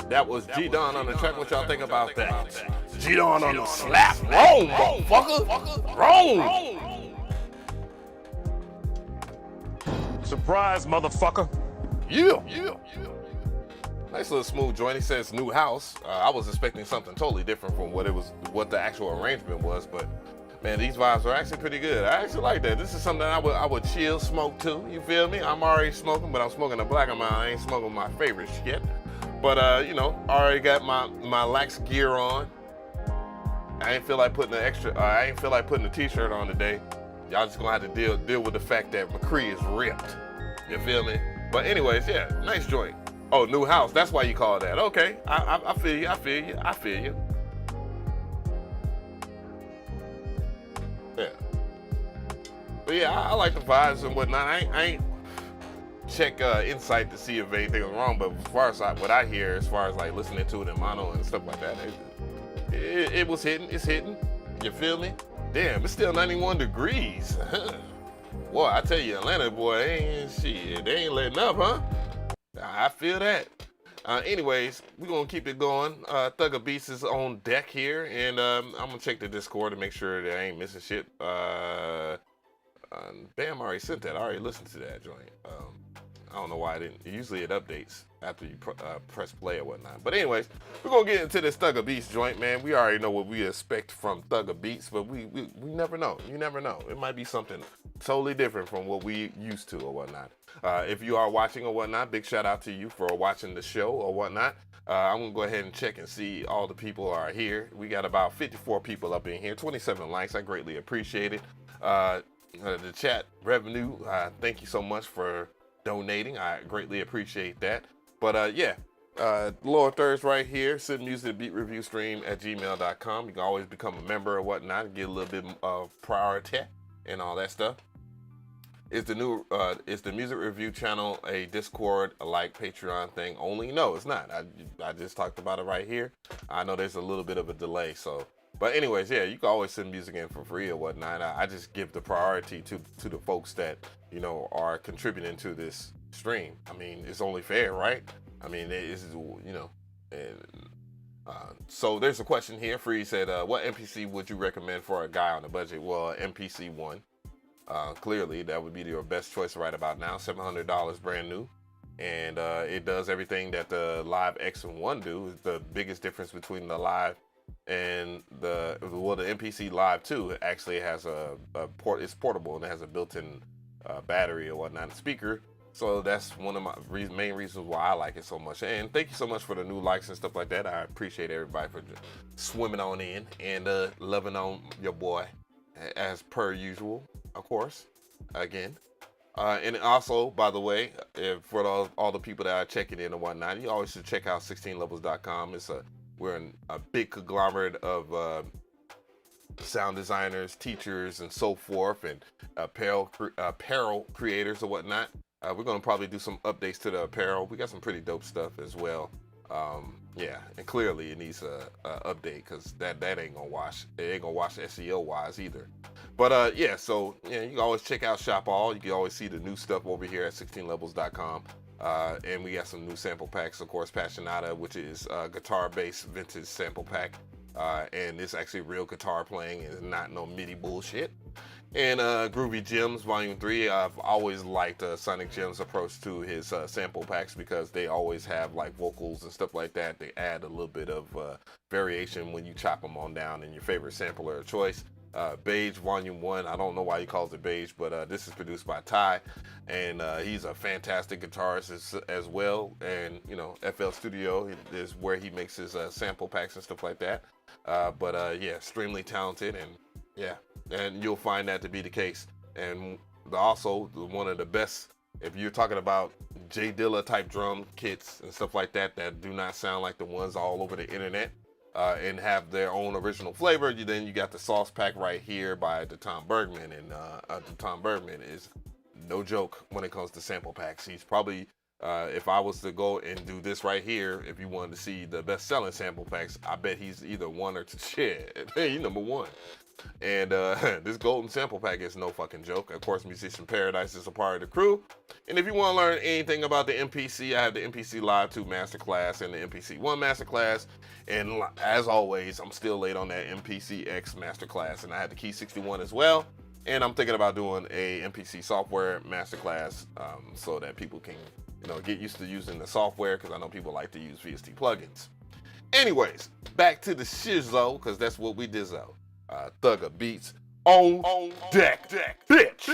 That was G-Don on the track. What y'all think about that? G-Don on the slap. Wrong, motherfucker. Wrong. Surprise, motherfucker. Yeah. Nice little smooth joint. He says new house. I was expecting something totally different from what the actual arrangement was, but man, these vibes are actually pretty good. I actually like that. This is something I would chill smoke to. You feel me? I'm already smoking, but I'm smoking a black amount. I ain't smoking my favorite shit. But you know, I already got my lax gear on. I ain't feel like putting the t-shirt on today. Y'all just gonna have to deal with the fact that Mcree is ripped. You feel me? But anyways, yeah, nice joint. Oh, new house. That's why you call that. Okay, I feel you. Yeah. But yeah, I like the vibes and whatnot. I ain't check Insight to see if anything was wrong, but as far as what I hear, as far as like listening to it in mono and stuff like that, it was hitting. It's hitting. You feel me? Damn, it's still 91 degrees. Boy, I tell you, Atlanta boy, they ain't letting up, huh? I feel that. Anyways, we're gonna keep it going. Thugger Beats is on deck here, and I'm gonna check the Discord to make sure that I ain't missing shit. Bam already sent that. I already listened to that joint. I don't know why I didn't. Usually it updates after you press play or whatnot. But anyways, we're gonna get into this Thugger Beats joint, man. We already know what we expect from Thugger Beats, but we never know. You never know. It might be something totally different from what we used to or whatnot. If you are watching or whatnot, big shout out to you for watching the show or whatnot. I'm gonna go ahead and check and see all the people are here. We got about 54 people up in here, 27 likes. I greatly appreciate it. The chat revenue, thank you so much for donating. I greatly appreciate that. But yeah, lower thirds right here, send music to beatreviewstream@gmail.com. You can always become a member or whatnot, get a little bit of priority and all that stuff. Is the music review channel a Discord like Patreon thing only? No, it's not. I just talked about it right here. I know there's a little bit of a delay, so. But anyways, yeah, you can always send music in for free or whatnot. I just give the priority to the folks that, you know, are contributing to this stream. I mean, it's only fair, right? I mean, it's, you know. So there's a question here. Free said, what MPC would you recommend for a guy on a budget? Well, MPC 1. Clearly, that would be your best choice right about now. $700 brand new. And it does everything that the Live X and 1 do. The biggest difference between the Live and the MPC Live 2 actually has it's portable and it has a built-in battery or whatnot, speaker. So that's one of my main reasons why I like it so much. And thank you so much for the new likes and stuff like that. I appreciate everybody for just swimming on in and loving on your boy as per usual, of course, again. And also, by the way, for all the people that are checking in and whatnot, you always should check out 16levels.com. We're a big conglomerate of sound designers, teachers, and so forth, and apparel creators or whatnot. We're gonna probably do some updates to the apparel. We got some pretty dope stuff as well. Yeah, and clearly it needs a update because that ain't gonna wash. It ain't gonna wash SEO wise either. But yeah, so yeah, you can always check out Shop All. You can always see the new stuff over here at 16levels.com. And we got some new sample packs, of course, Passionata, which is guitar-based vintage sample pack. And it's actually real guitar playing and not no MIDI bullshit. And Groovy Gems Volume 3, I've always liked Sonic Gem's approach to his sample packs because they always have like vocals and stuff like that. They add a little bit of variation when you chop them on down in your favorite sampler of choice. Beige Volume 1, I don't know why he calls it Beige, but this is produced by Ty, and he's a fantastic guitarist as well. And you know, FL Studio is where he makes his sample packs and stuff like that. But yeah, extremely talented, and yeah, and you'll find that to be the case. And also one of the best, if you're talking about J Dilla type drum kits and stuff like that that do not sound like the ones all over the internet. And have their own original flavor. Then you got the sauce pack right here by Tom Bergman, and Tom Bergman is no joke when it comes to sample packs. He's probably, if I was to go and do this right here, if you wanted to see the best-selling sample packs, I bet he's either one or two. Shit, he's number one. And this golden sample pack is no fucking joke. Of course, Musician Paradise is a part of the crew. And if you want to learn anything about the MPC, I have the MPC Live 2 Masterclass and the MPC 1 Masterclass. And as always, I'm still late on that MPC X Masterclass. And I had the Key 61 as well. And I'm thinking about doing a MPC software masterclass so that people can you know, get used to using the software because I know people like to use VST plugins. Anyways, back to the shizo because that's what we did. Thugger Beats on deck, bitch.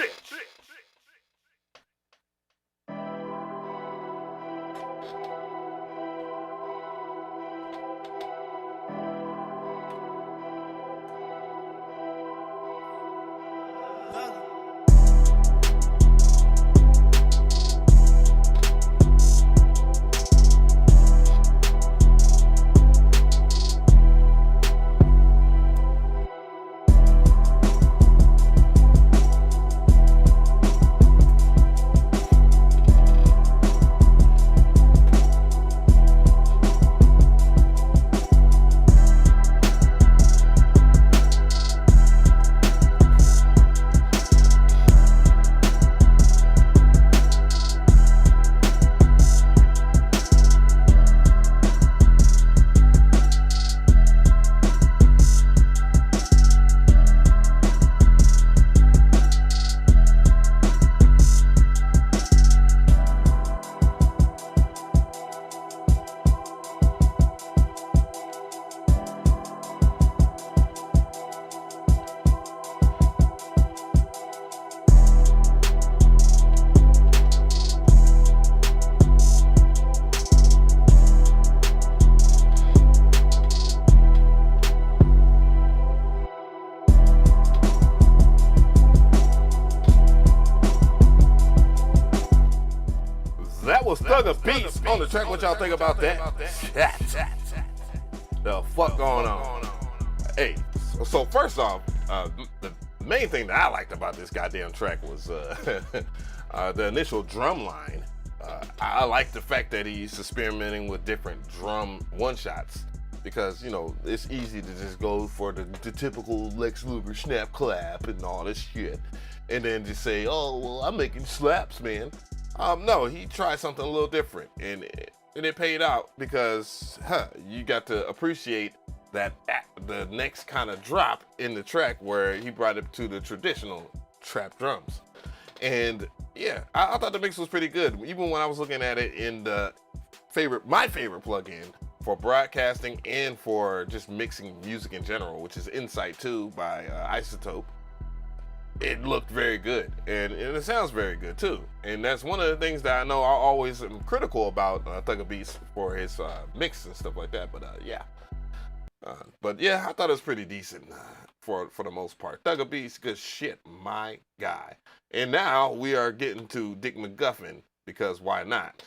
That was Thugger Beats on the track. What y'all think about that? The fuck going on? Hey, so first off, the main thing that I liked about this goddamn track was the initial drum line. I like the fact that he's experimenting with different drum one-shots because, you know, it's easy to just go for the typical Lex Luger snap clap and all this shit and then just say, oh, well, I'm making slaps, man. No, he tried something a little different, and it paid out because you got to appreciate that the next kind of drop in the track where he brought it to the traditional trap drums. And yeah, I thought the mix was pretty good. Even when I was looking at it in my favorite plugin for broadcasting and for just mixing music in general, which is Insight 2 by Isotope. It looked very good, and it sounds very good too. And that's one of the things that I know I always am critical about Thugger Beats for his mix and stuff like that. But yeah, I thought it was pretty decent for the most part. Thugger Beats, good shit, my guy. And now we are getting to Dick McGuffin because why not?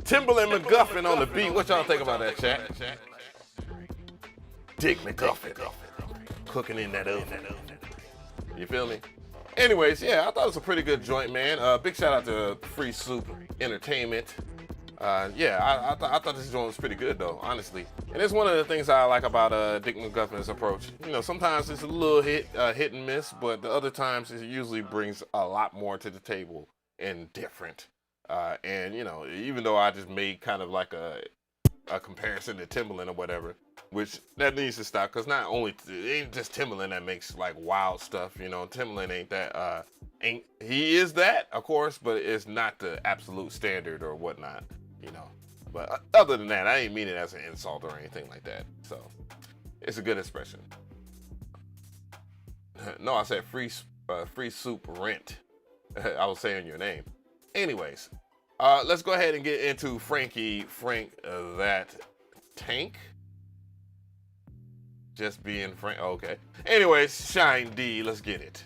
Timberland McGuffin on the beat. What y'all think about that, chat? Dick McGuffin. cooking in that oven. You feel me? Anyways, yeah, I thought it was a pretty good joint, man. Big shout out to Free Soup Entertainment. Yeah, I thought this joint was pretty good, though, honestly. And it's one of the things I like about Dick McGuffman's approach. You know, sometimes it's a little hit and miss, but the other times it usually brings a lot more to the table and different. And, you know, even though I just made kind of like a comparison to Timbaland or whatever, which that needs to stop, because not only it ain't just Timbaland that makes like wild stuff, you know. Timbaland ain't that he is that, of course, but it's not the absolute standard or whatnot, you know. But other than that, I ain't mean it as an insult or anything like that. So it's a good expression. No, I said free soup rent. I was saying your name. Anyways, let's go ahead and get into Frank that tank. Just being Frank. Okay. Anyways, Shine D, let's get it.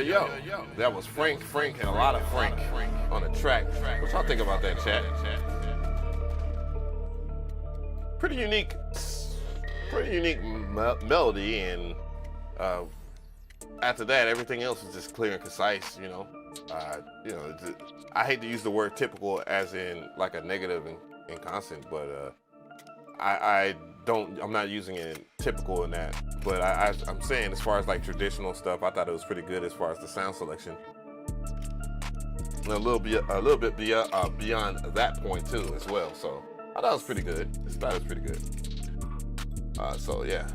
Yo. That was Frank and a lot of Frank on the track. What y'all think about that, chat? Pretty unique melody, and after that, everything else was just clear and concise, you know. I hate to use the word typical as in like a negative and constant, but I'm not using it typical in that, but I'm saying as far as like traditional stuff, I thought it was pretty good as far as the sound selection. And a little bit beyond that point too as well. So I thought it was pretty good. So yeah.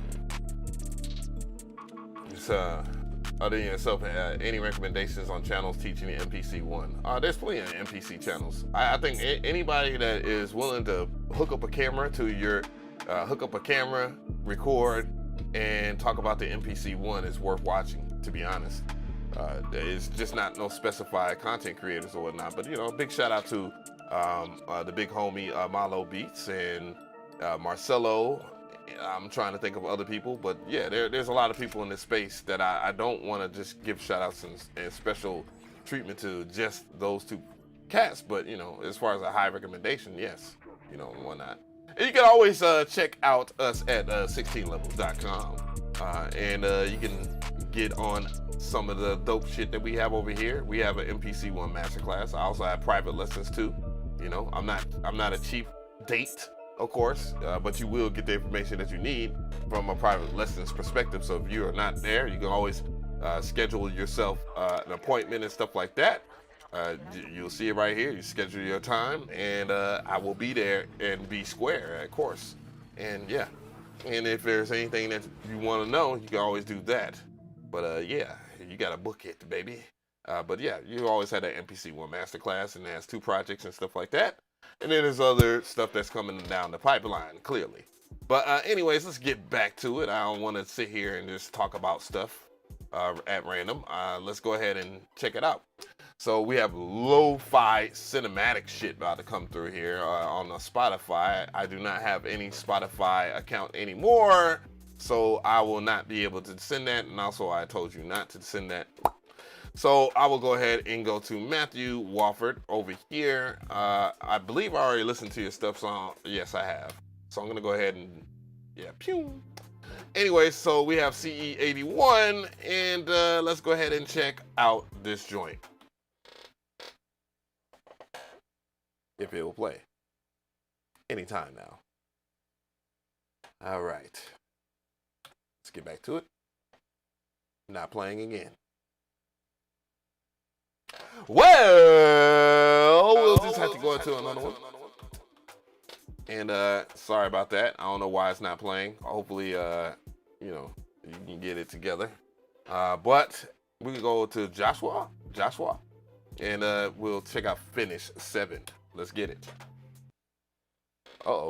Just other than yourself, any recommendations on channels teaching the MPC1? There's plenty of MPC channels. I think anybody that is willing to hook up a camera, record, and talk about the MPC1 is worth watching, to be honest. It's just not no specified content creators or whatnot, but you know, big shout out to the big homie Malo Beats and Marcelo. I'm trying to think of other people, but yeah, there's a lot of people in this space that I don't want to just give shout outs and special treatment to just those two cats, but you know, as far as a high recommendation, yes, you know, and whatnot. And you can always check out us at 16levels.com, and you can get on some of the dope shit that we have over here. We have an MPC1 masterclass. I also have private lessons too. You know, I'm not a cheap date, of course, but you will get the information that you need from a private lessons perspective. So if you are not there, you can always schedule yourself an appointment and stuff like that. You'll see it right here. You schedule your time, and I will be there and be square, of course. And yeah, and if there's anything that you want to know, you can always do that. But yeah, you got to book it, baby. But yeah, you always had that MPC1 masterclass, and there's 2 projects and stuff like that. And then there's other stuff that's coming down the pipeline, clearly. But anyways, let's get back to it. I don't want to sit here and just talk about stuff at random. Let's go ahead and check it out. So we have lo-fi cinematic shit about to come through here on the Spotify. I do not have any Spotify account anymore, so I will not be able to send that. And also, I told you not to send that. So I will go ahead and go to Matthew Wofford over here. I believe I already listened to your stuff, so yes, I have. So I'm gonna go ahead and pew. Anyway, so we have CE81, and let's go ahead and check out this joint. If it will play. Anytime now. All right. Let's get back to it. Not playing again. Well, we'll just have to go into another one. And sorry about that. I don't know why it's not playing. Hopefully, you can get it together. But we can go to Joshua, and we'll check out Finish 7. Let's get it. Uh-oh.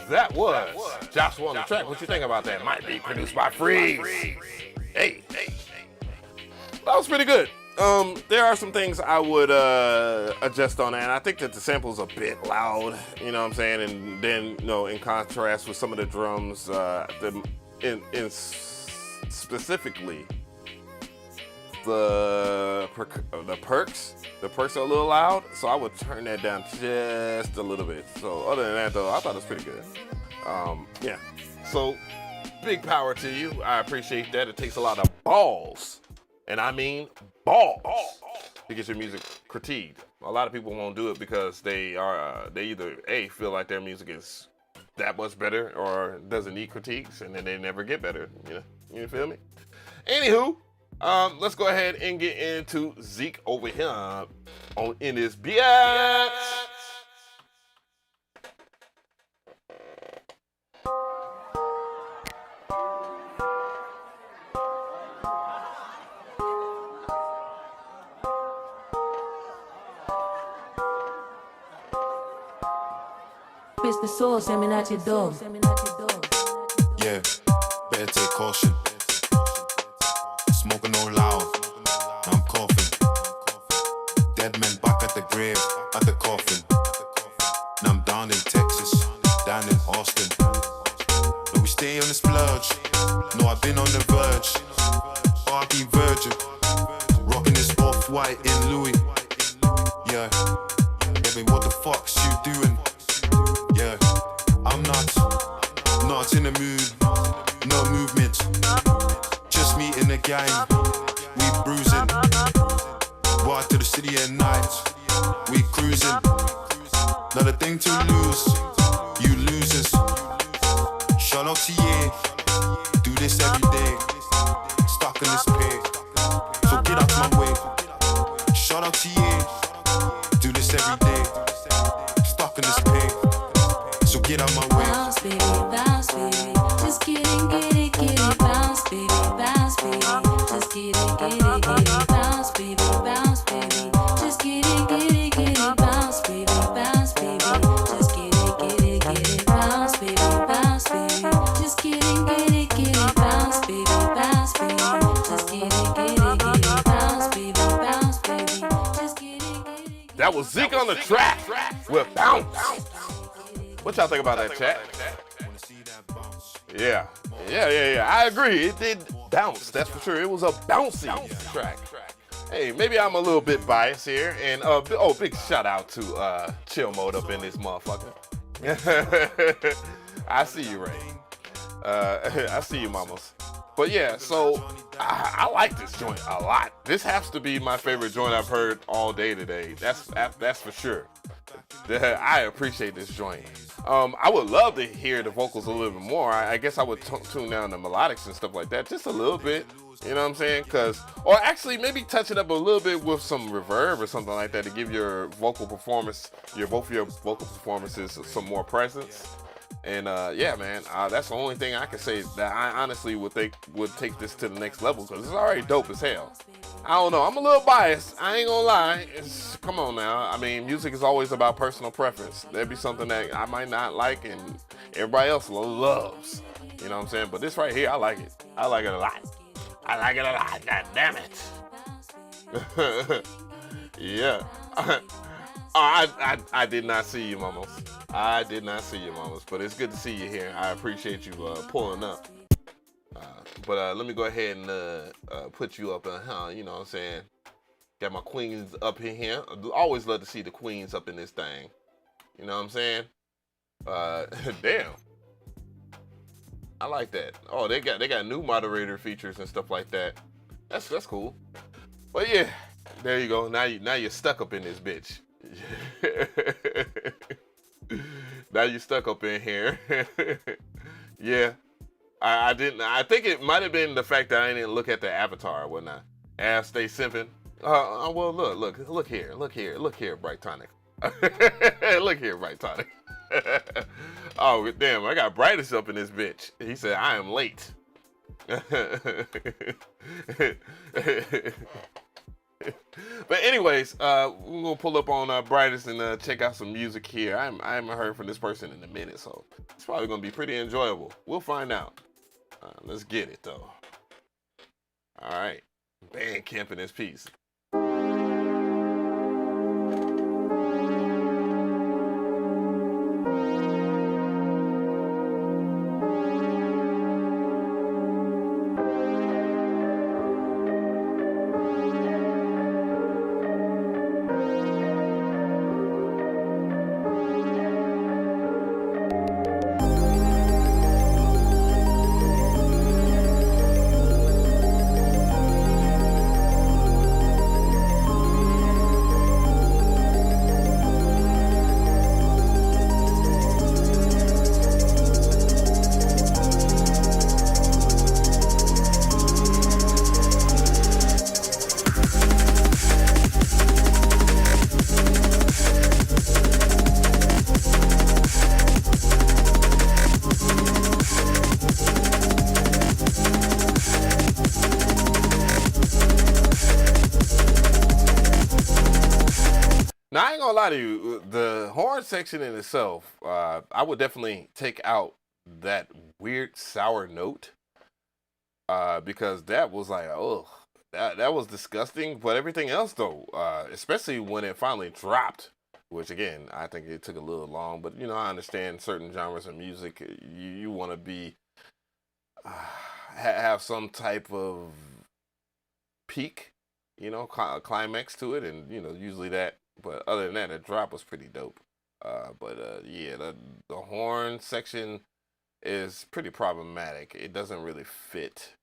That was Joshua on the track. What you think about that? Might be produced by Freeze. Hey. That was pretty good. There are some things I would adjust on that. And I think that the sample's a bit loud, you know what I'm saying? And then, in contrast with some of the drums, specifically the perks are a little loud, so I would turn that down just a little bit. So other than that, though, I thought it was pretty good. So big power to you. I appreciate that. It takes a lot of balls, and I mean balls, to get your music critiqued. A lot of people won't do it because they either feel like their music is that much better or doesn't need critiques, and then they never get better. You feel me? Anywho. Let's go ahead and get into Zeke over here in this bitch. Bitch, the sauce aiming at your door. Yeah, better take caution. Smoking all loud, now I'm coughing. Dead men back at the grave, at the coffin. Now I'm down in Texas, down in Austin. No, we stay on the splurge. No, I've been on the verge. Barky Virgin, rocking this off-white in Louis. Yeah, but what the fuck's you doing? Yeah, I'm not in the mood, no movement. Just me in the gang, we bruising. Walk to the city at night, we cruising. Not a thing to lose, you losers. Shout out to you, do this every day. Stuck in this pig, so get out my way. Shout out to you, do this every day. Stuck in this pig, so get out my way. Bounce, baby, just get it, bounce, baby, just Just get it, bounce, baby, bounce, baby. Just get it, bounce, baby, bounce, baby. Just get it, bounce, baby, bounce, baby. Just get it, bounce, baby, bounce, baby. Just get it, bounce, baby, bounce, baby. Just get it. That was Zeke on the track with Bounce. What y'all think about that, chat? Yeah. I agree. It did bounce, that's for sure. It was a bouncy track. Hey, maybe I'm a little bit biased here. And big shout out to Chill Mode up in this motherfucker. I see you, Ray. I see you, mamas. But yeah, so I like this joint a lot. This has to be my favorite joint I've heard all day today. That's for sure. I appreciate this joint. I would love to hear the vocals a little bit more. I guess I would tune down the melodics and stuff like that just a little bit. You know what I'm saying? Or actually maybe touch it up a little bit with some reverb or something like that to give your vocal performance, both of your vocal performances some more presence. And yeah, man, that's the only thing I can say that I honestly would take this to the next level, because it's already dope as hell. I don't know, I'm a little biased, I ain't gonna lie. Come on now, I mean, music is always about personal preference. There'd be something that I might not like and everybody else loves. You know what I'm saying? But this right here, I like it. I like it a lot. I like it a lot, god damn it. Yeah. I did not see you, mamas. I did not see you, mamas. But it's good to see you here. I appreciate you pulling up. But let me go ahead and put you up, you know what I'm saying? Got my queens up in here. I always love to see the queens up in this thing. You know what I'm saying? Damn. I like that. Oh, they got new moderator features and stuff like that. That's cool. But yeah, there you go. Now you're stuck up in this bitch. Now you're stuck up in here. Yeah. I didn't. I think it might have been the fact that I didn't look at the avatar or whatnot. Ass stay simping. Well, look here, Bright Tonic. Look here, Bright Tonic. Oh damn, I got Brightest up in this bitch. He said I am late. But anyways, we're gonna pull up on Brightest and check out some music here. I haven't heard from this person in a minute, so it's probably gonna be pretty enjoyable. We'll find out. Let's get it though. All right, Bandcamp in this piece. Now, I ain't gonna lie to you, the horn section in itself, I would definitely take out that weird sour note, because that was like, oh, that was disgusting. But everything else though, especially when it finally dropped, which again, I think it took a little long, but you know, I understand certain genres of music, you want to be, have some type of peak, you know, climax to it, and you know, usually that. But other than that, the drop was pretty dope. Yeah, the horn section is pretty problematic. It doesn't really fit.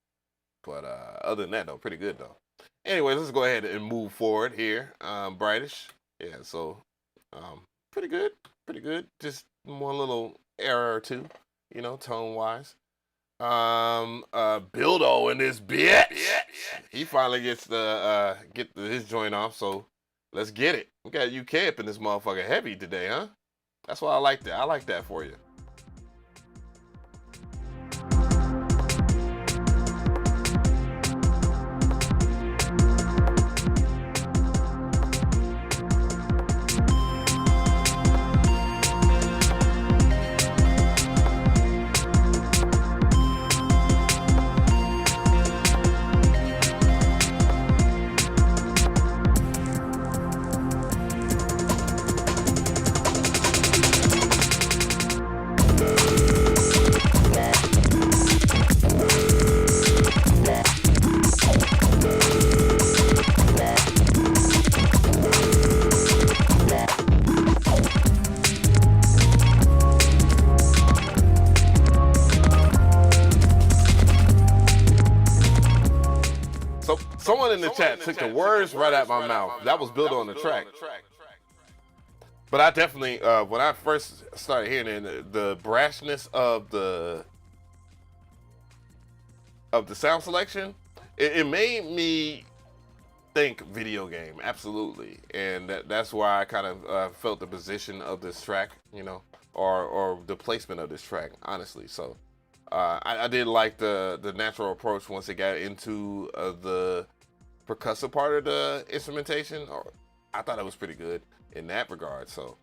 But other than that, though, pretty good though. Anyway, let's go ahead and move forward here. Brightish, yeah. So, pretty good. Just one little error or two, you know, tone wise. Bildo in this bitch. He finally gets his joint off. So. Let's get it. We got UK up in this motherfucker heavy today, huh? That's why I like that. I like that for you. someone in the chat took the words right out my mouth. That was built on the track. But I definitely, when I first started hearing it, the brashness of the sound selection, it made me think video game, absolutely. And that's why I kind of felt the position of this track, you know, or the placement of this track, honestly. So I did like the natural approach once it got into the percussive part of the instrumentation. I thought it was pretty good in that regard. So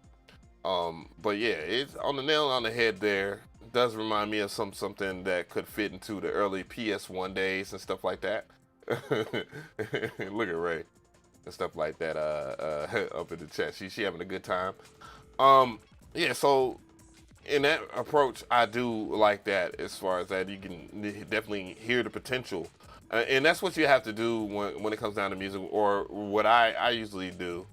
but yeah, it's on the nail on the head there. It does remind me of something that could fit into the early PS1 days and stuff like that. Look at Ray and stuff like that up in the chat. She having a good time. Yeah, so in that approach, I do like that. As far as that, you can definitely hear the potential, and that's what you have to do when it comes down to music. Or what I usually do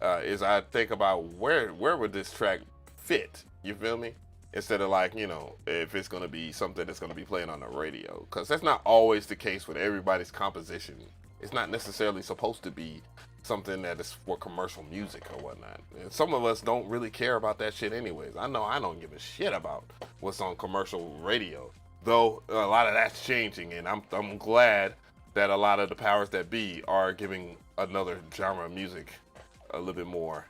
is I think about where would this track fit. You feel me? Instead of like, you know, if it's going to be something that's going to be playing on the radio, because that's not always the case with everybody's composition. It's not necessarily supposed to be something that is for commercial music or whatnot. And some of us don't really care about that shit anyways. I know I don't give a shit about what's on commercial radio, though a lot of that's changing, and I'm glad that a lot of the powers that be are giving another genre of music a little bit more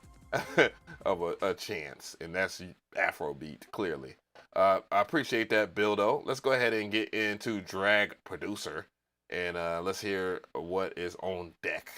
of a chance, and that's Afrobeat, clearly. I appreciate that, Bildo. Let's go ahead and get into Drag Producer, and let's hear what is on deck.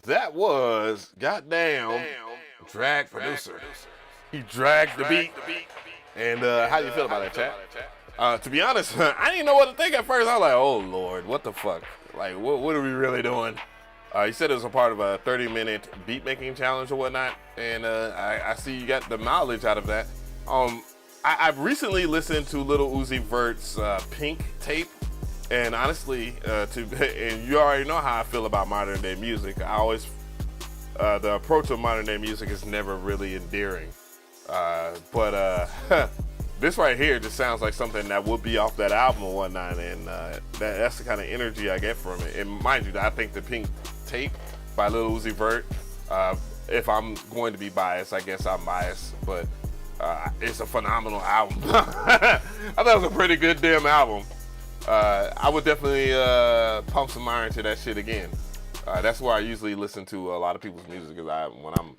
That was goddamn Drag Producer. He dragged the beat. And how do you feel about that, chat? To be honest, I didn't know what to think at first. I was like, oh Lord, what the fuck? Like, what are we really doing? You said it was a part of a 30-minute beat making challenge or whatnot, and I see you got the mileage out of that. I've recently listened to Lil Uzi Vert's Pink tape. And honestly, and you already know how I feel about modern day music. I always, the approach of modern day music is never really endearing. But this right here just sounds like something that would be off that album or whatnot, and that's the kind of energy I get from it. And mind you, I think the Pink tape by Lil Uzi Vert, if I'm going to be biased, I guess I'm biased, but it's a phenomenal album. I thought it was a pretty good damn album. I would definitely pump some iron to that shit again. That's where I usually listen to a lot of people's music, because when I'm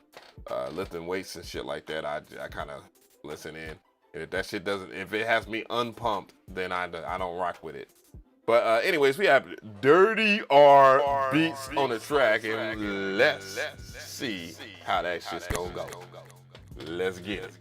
lifting weights and shit like that, I kind of listen in. And if that shit doesn't, if it has me unpumped, then I don't rock with it. But anyways, we have Dirty R beats on the track, and let's see how that shit's gonna go. Let's get it.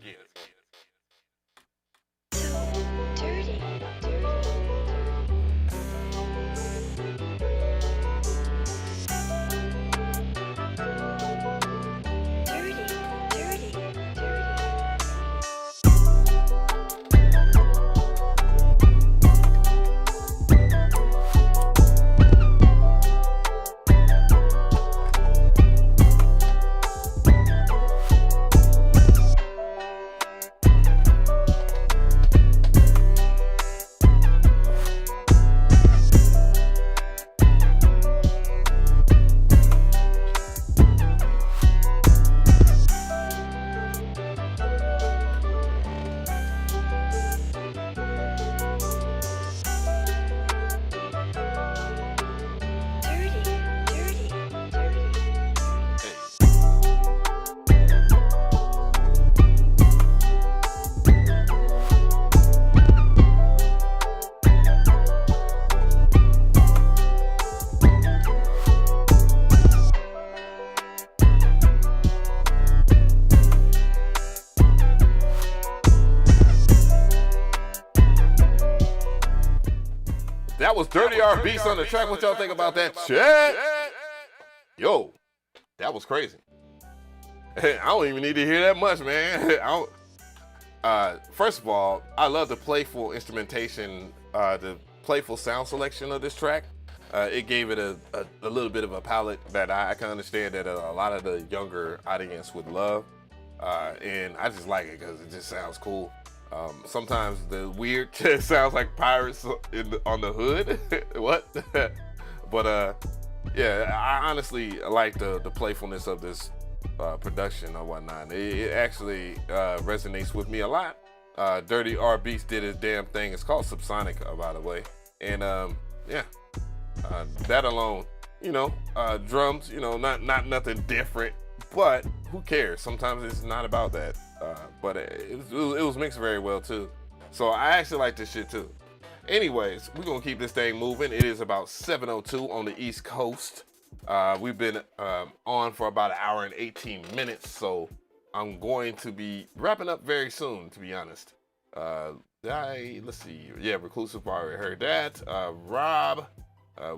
That was Dirty R Beats on the track. What y'all think about that? Chat. Yo, that was crazy. I don't even need to hear that much, man. First of all, I love the playful instrumentation, the playful sound selection of this track. It gave it a little bit of a palette that I can understand that a lot of the younger audience would love. And I just like it because it just sounds cool. Sometimes the weird sounds like pirates on the hood. What? But yeah, I honestly like the playfulness of this production or whatnot. It actually resonates with me a lot. Dirty R Beats did his damn thing. It's called Subsonic, by the way. And yeah, that alone, you know, drums, you know, not nothing different, but who cares? Sometimes it's not about that. But it was mixed very well too. So I actually like this shit too. Anyways, we're gonna keep this thing moving. It is about 7:02 on the East Coast. We've been on for about an hour and 18 minutes, so I'm going to be wrapping up very soon, to be honest. Let's see. Yeah, Reclusive, already heard that. Rob,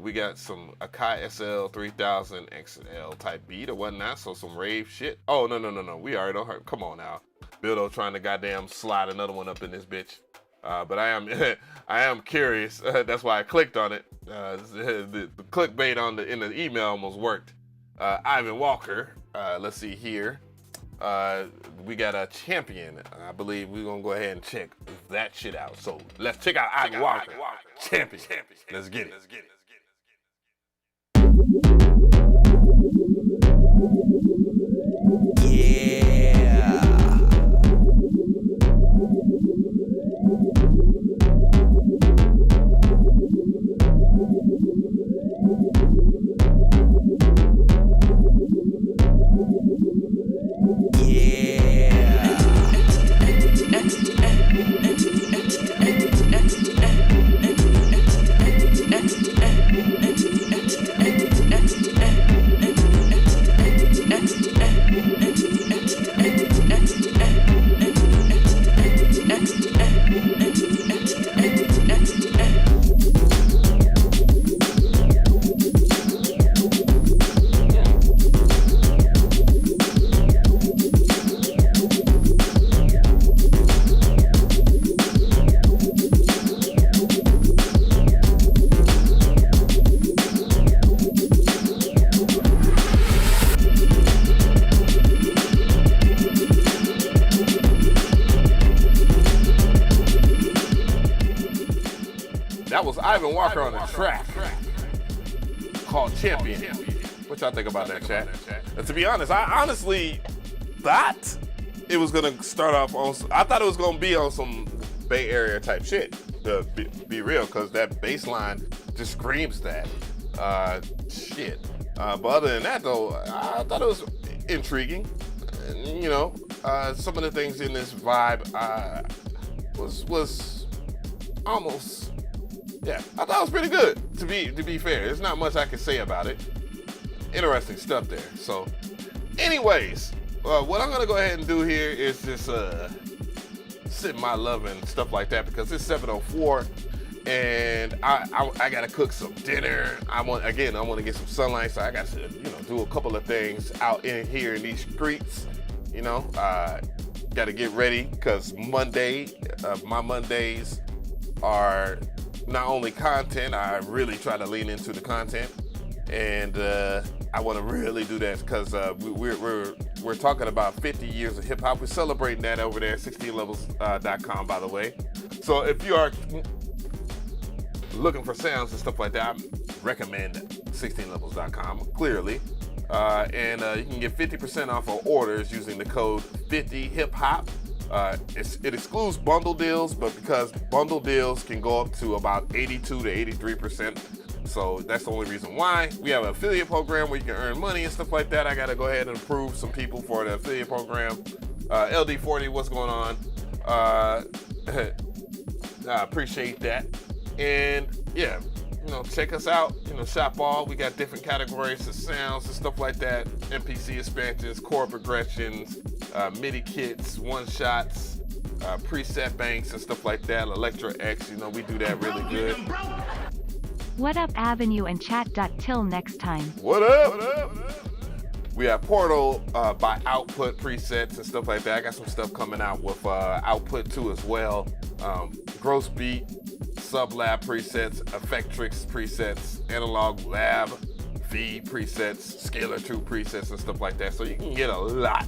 we got some Akai SL 3000 XL type beat or whatnot, so some rave shit. Oh, no. We already don't heard. Come on now. Bildo trying to goddamn slide another one up in this bitch. But I am curious. That's why I clicked on it. The clickbait in the email almost worked. Ivan Walker. Let's see here. We got a champion. I believe we're gonna go ahead and check that shit out. So let's check out Ivan Walker. Champion. Let's get it. That was Ivan Walker on the track called Champion. What y'all think about that, chat? And to be honest, I honestly thought it was gonna start off on. I thought it was gonna be on some Bay Area type shit. To be real, because that bass line just screams that shit. But other than that, though, I thought it was intriguing. You know, some of the things in this vibe was almost. Yeah, I thought it was pretty good, to be fair. There's not much I can say about it. Interesting stuff there. So, anyways, what I'm going to go ahead and do here is just sip my love and stuff like that, because it's 7:04, and I got to cook some dinner. I want to get some sunlight, so I got to, do a couple of things out in here in these streets. Got to get ready, because my Mondays are not only content, I really try to lean into the content, and I want to really do that because we're talking about 50 years of hip hop. We're celebrating that over there at 16levels.com, by the way. So if you are looking for sounds and stuff like that, I recommend 16levels.com clearly, and you can get 50% off of orders using the code 50HIPHOP. It excludes bundle deals, but because bundle deals can go up to about 82 to 83%, so that's the only reason why. We have an affiliate program where you can earn money and stuff like that. I gotta go ahead and approve some people for the affiliate program. LD40, what's going on? I appreciate that. And yeah, check us out. Shop all. We got different categories of sounds and stuff like that. MPC expansions, chord progressions, MIDI kits, one-shots, preset banks and stuff like that. Electro X, we do that really good. What up, Avenue and chat. Till next time. What up? What up? We have Portal by Output presets and stuff like that. I got some stuff coming out with Output too as well. Gross Beat, Sublab presets, Effectrix presets, Analog Lab V presets, Scalar 2 presets and stuff like that. So you can get a lot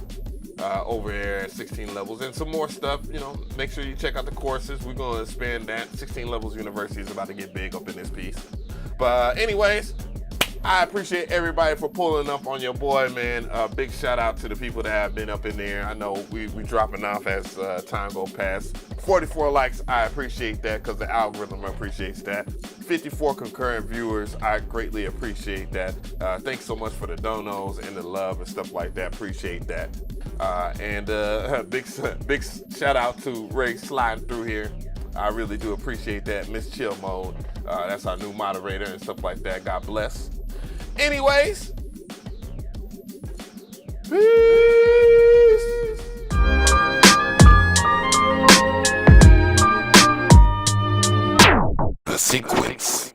over there at 16 levels and some more stuff. You know, make sure you check out the courses. We're going to expand that. 16 Levels University is about to get big up in this piece. But anyways, I appreciate everybody for pulling up on your boy, man. Big shout out to the people that have been up in there. I know we dropping off as time go past. 44 likes, I appreciate that because the algorithm appreciates that. 54 concurrent viewers, I greatly appreciate that. Thanks so much for the donos and the love and stuff like that. Appreciate that. And big shout out to Ray sliding through here. I really do appreciate that. Miss Chill Mode, that's our new moderator and stuff like that. God bless. Anyways, peace. The sequence.